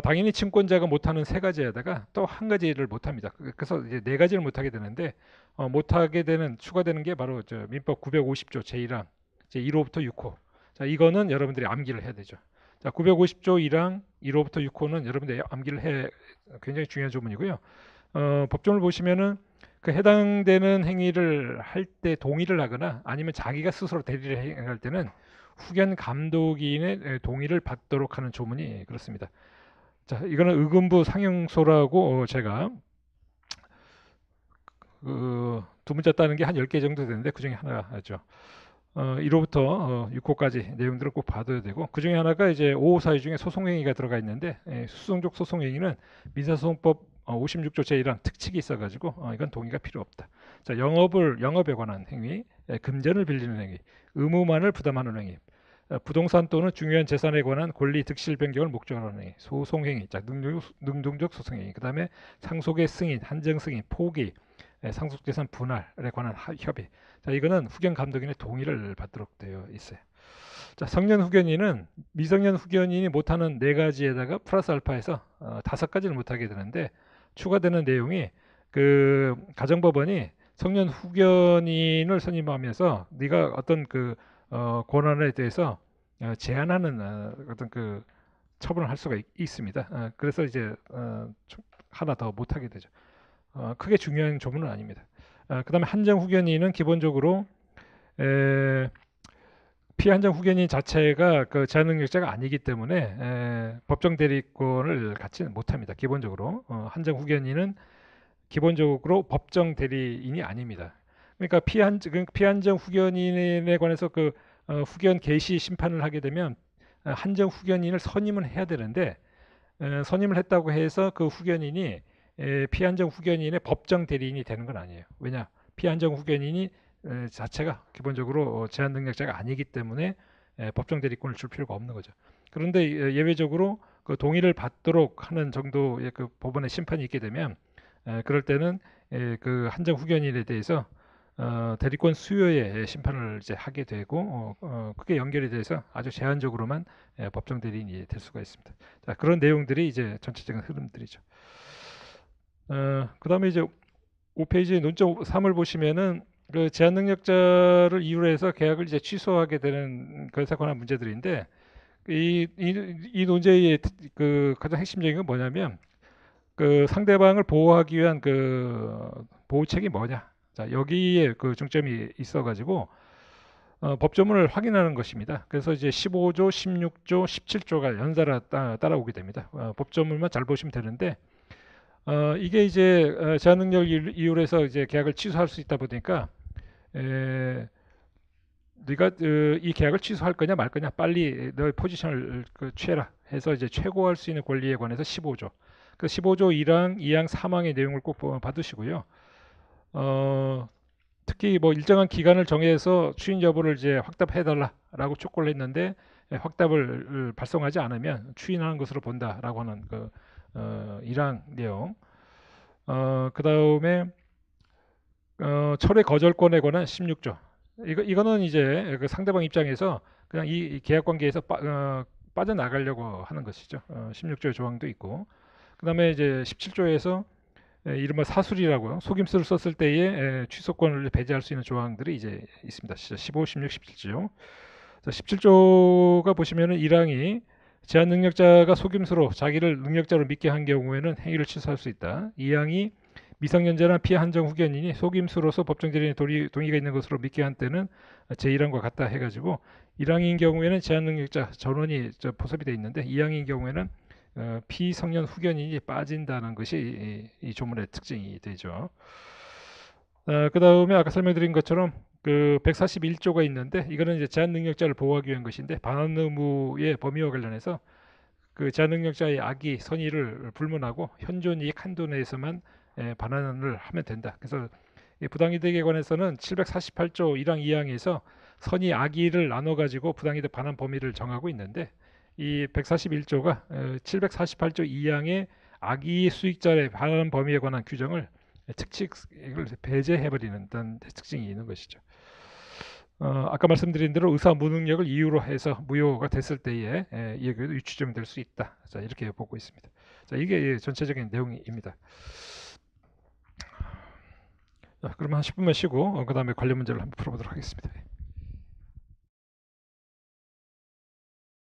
당연히 친권자가 못하는 세 가지에다가 또 한 가지를 못합니다. 그래서 이제 네 가지를 못하게 되는데 못하게 되는 추가되는 게 바로 저 민법 950조 제1항 제 1호부터 6호. 자, 이거는 여러분들이 암기를 해야 되죠. 자, 950조 1항 1호부터 6호는 여러분들이 암기를 해 굉장히 중요한 조문이고요. 법정을 보시면은 그 해당되는 행위를 할 때 동의를 하거나 아니면 자기가 스스로 대리를 행할 때는 후견 감독인의 동의를 받도록 하는 조문이 그렇습니다. 자, 이거는 의금부 상형소라고 제가 두 문자 따는 게 한 10개 정도 되는데 그 중에 하나죠. 1호부터 6호까지 내용들을 꼭 봐둬야 되고, 그 중에 하나가 이제 5호 사유 중에 소송행위가 들어가 있는데 수송적 소송행위는 민사소송법 56조 제1항 특칙이 있어가지고 이건 동의가 필요 없다. 자, 영업에 관한 행위, 금전을 빌리는 행위, 의무만을 부담하는 행위, 부동산 또는 중요한 재산에 관한 권리 득실 변경을 목적으로 하는 행위, 소송행위, 자, 능동적 소송행위, 그 다음에 상속의 승인, 한정 승인, 포기, 상속재산 분할에 관한 협의. 자, 이거는 후견 감독인의 동의를 받도록 되어 있어요. 자, 성년 후견인은 미성년 후견인이 못하는 네 가지에다가 플러스 알파해서 5가지를 못하게 되는데, 추가되는 내용이 그 가정법원이 성년 후견인을 선임하면서 네가 어떤 그 권한에 대해서 제한하는 어떤 그 처분을 할 수가 있습니다. 그래서 이제 하나 더 못하게 되죠. 크게 중요한 조문은 아닙니다. 그 다음에 한정 후견인은 기본적으로 피한정 후견인 자체가 그 제한 능력자가 아니기 때문에 법정 대리권을 갖지 못합니다. 기본적으로 한정 후견인은 기본적으로 법정 대리인이 아닙니다. 그러니까 피한정 후견인에 관해서 그 후견 개시 심판을 하게 되면 한정 후견인을 선임은 해야 되는데 선임을 했다고 해서 그 후견인이 피한정 후견인의 법정 대리인이 되는 건 아니에요. 왜냐? 피한정 후견인이 자체가 기본적으로 제한 능력자가 아니기 때문에 법정 대리권을 줄 필요가 없는 거죠. 그런데 예외적으로 그 동의를 받도록 하는 정도의 그 법원의 심판이 있게 되면 그럴 때는 그 한정 후견인에 대해서 대리권 수여의 심판을 이제 하게 되고 그게 연결이 돼서 아주 제한적으로만 법정 대리인이 될 수가 있습니다. 자, 그런 내용들이 이제 전체적인 흐름들이죠. 그다음에 이제 5페이지 논점 3을 보시면은 그 제한 능력자를 이유로 해서 계약을 이제 취소하게 되는 것에 관한 문제들인데, 이 논제의 그 가장 핵심적인 건 뭐냐면 그 상대방을 보호하기 위한 그 보호책이 뭐냐. 자, 여기에 그 중점이 있어가지고 법조문을 확인하는 것입니다. 그래서 이제 15조, 16조, 17조가 연달아 따라오게 됩니다. 법조문만 잘 보시면 되는데 이게 이제 제한 능력 이유로 해서 이제 계약을 취소할 수 있다 보니까 네가 이 계약을 취소할 거냐 말 거냐 빨리 너의 포지션을 취해라 해서 이제 최고할 수 있는 권리에 관해서 15조. 그 15조 1항, 2항, 3항의 내용을 꼭 받으시고요. 특히 뭐 일정한 기간을 정해서 추인 여부를 이제 확답해달라라고 촉구를 했는데 확답을 발송하지 않으면 추인하는 것으로 본다라고 하는 그 1항 내용. 그 다음에 철회 거절권에 관한 16조. 이거는 이제 그 상대방 입장에서 그냥 이 계약 관계에서 빠져나가려고 하는 것이죠. 16조의 조항도 있고. 그다음에 이제 17조에서 이른바 사술이라고요. 속임수를 썼을 때에 취소권을 배제할 수 있는 조항들이 이제 있습니다. 15, 16, 17조. 17조가 보시면은 1항이 제한 능력자가 속임수로 자기를 능력자로 믿게 한 경우에는 행위를 취소할 수 있다. 2항이 미성년자나 피해 한정 후견인이 속임수로서 법정 대리인의 동의가 있는 것으로 믿게 한 때는 제1항과 같다 해가지고 1항인 경우에는 제한 능력자 전원이 포섭이 돼 있는데 2항인 경우에는 피성년 후견인이 빠진다는 것이 이 조문의 특징이 되죠. 그 다음에 아까 설명드린 것처럼 그 141조가 있는데 이거는 이제 제한 능력자를 보호하기 위한 것인데 반환 의무의 범위와 관련해서 그 제한 능력자의 악의 선의를 불문하고 현존 이익 한도 내에서만 반환을 하면 된다. 그래서 이 부당이득에 관해서는 748조 1항 2항에서 선의 악의를 나눠 가지고 부당이득 반환 범위를 정하고 있는데 이 141조가 748조 2항의 악의 수익자의 반환 범위에 관한 규정을 특칙을 배제해버리는 특징이 있는 것이죠. 아까 말씀드린 대로 의사 무능력을 이유로 해서 무효가 됐을 때에 이게 유추점이 될 수 있다. 자, 이렇게 보고 있습니다. 자, 이게 전체적인 내용입니다. 자, 그러면 한 10분만 쉬고 그 다음에 관련 문제를 한번 풀어보도록 하겠습니다.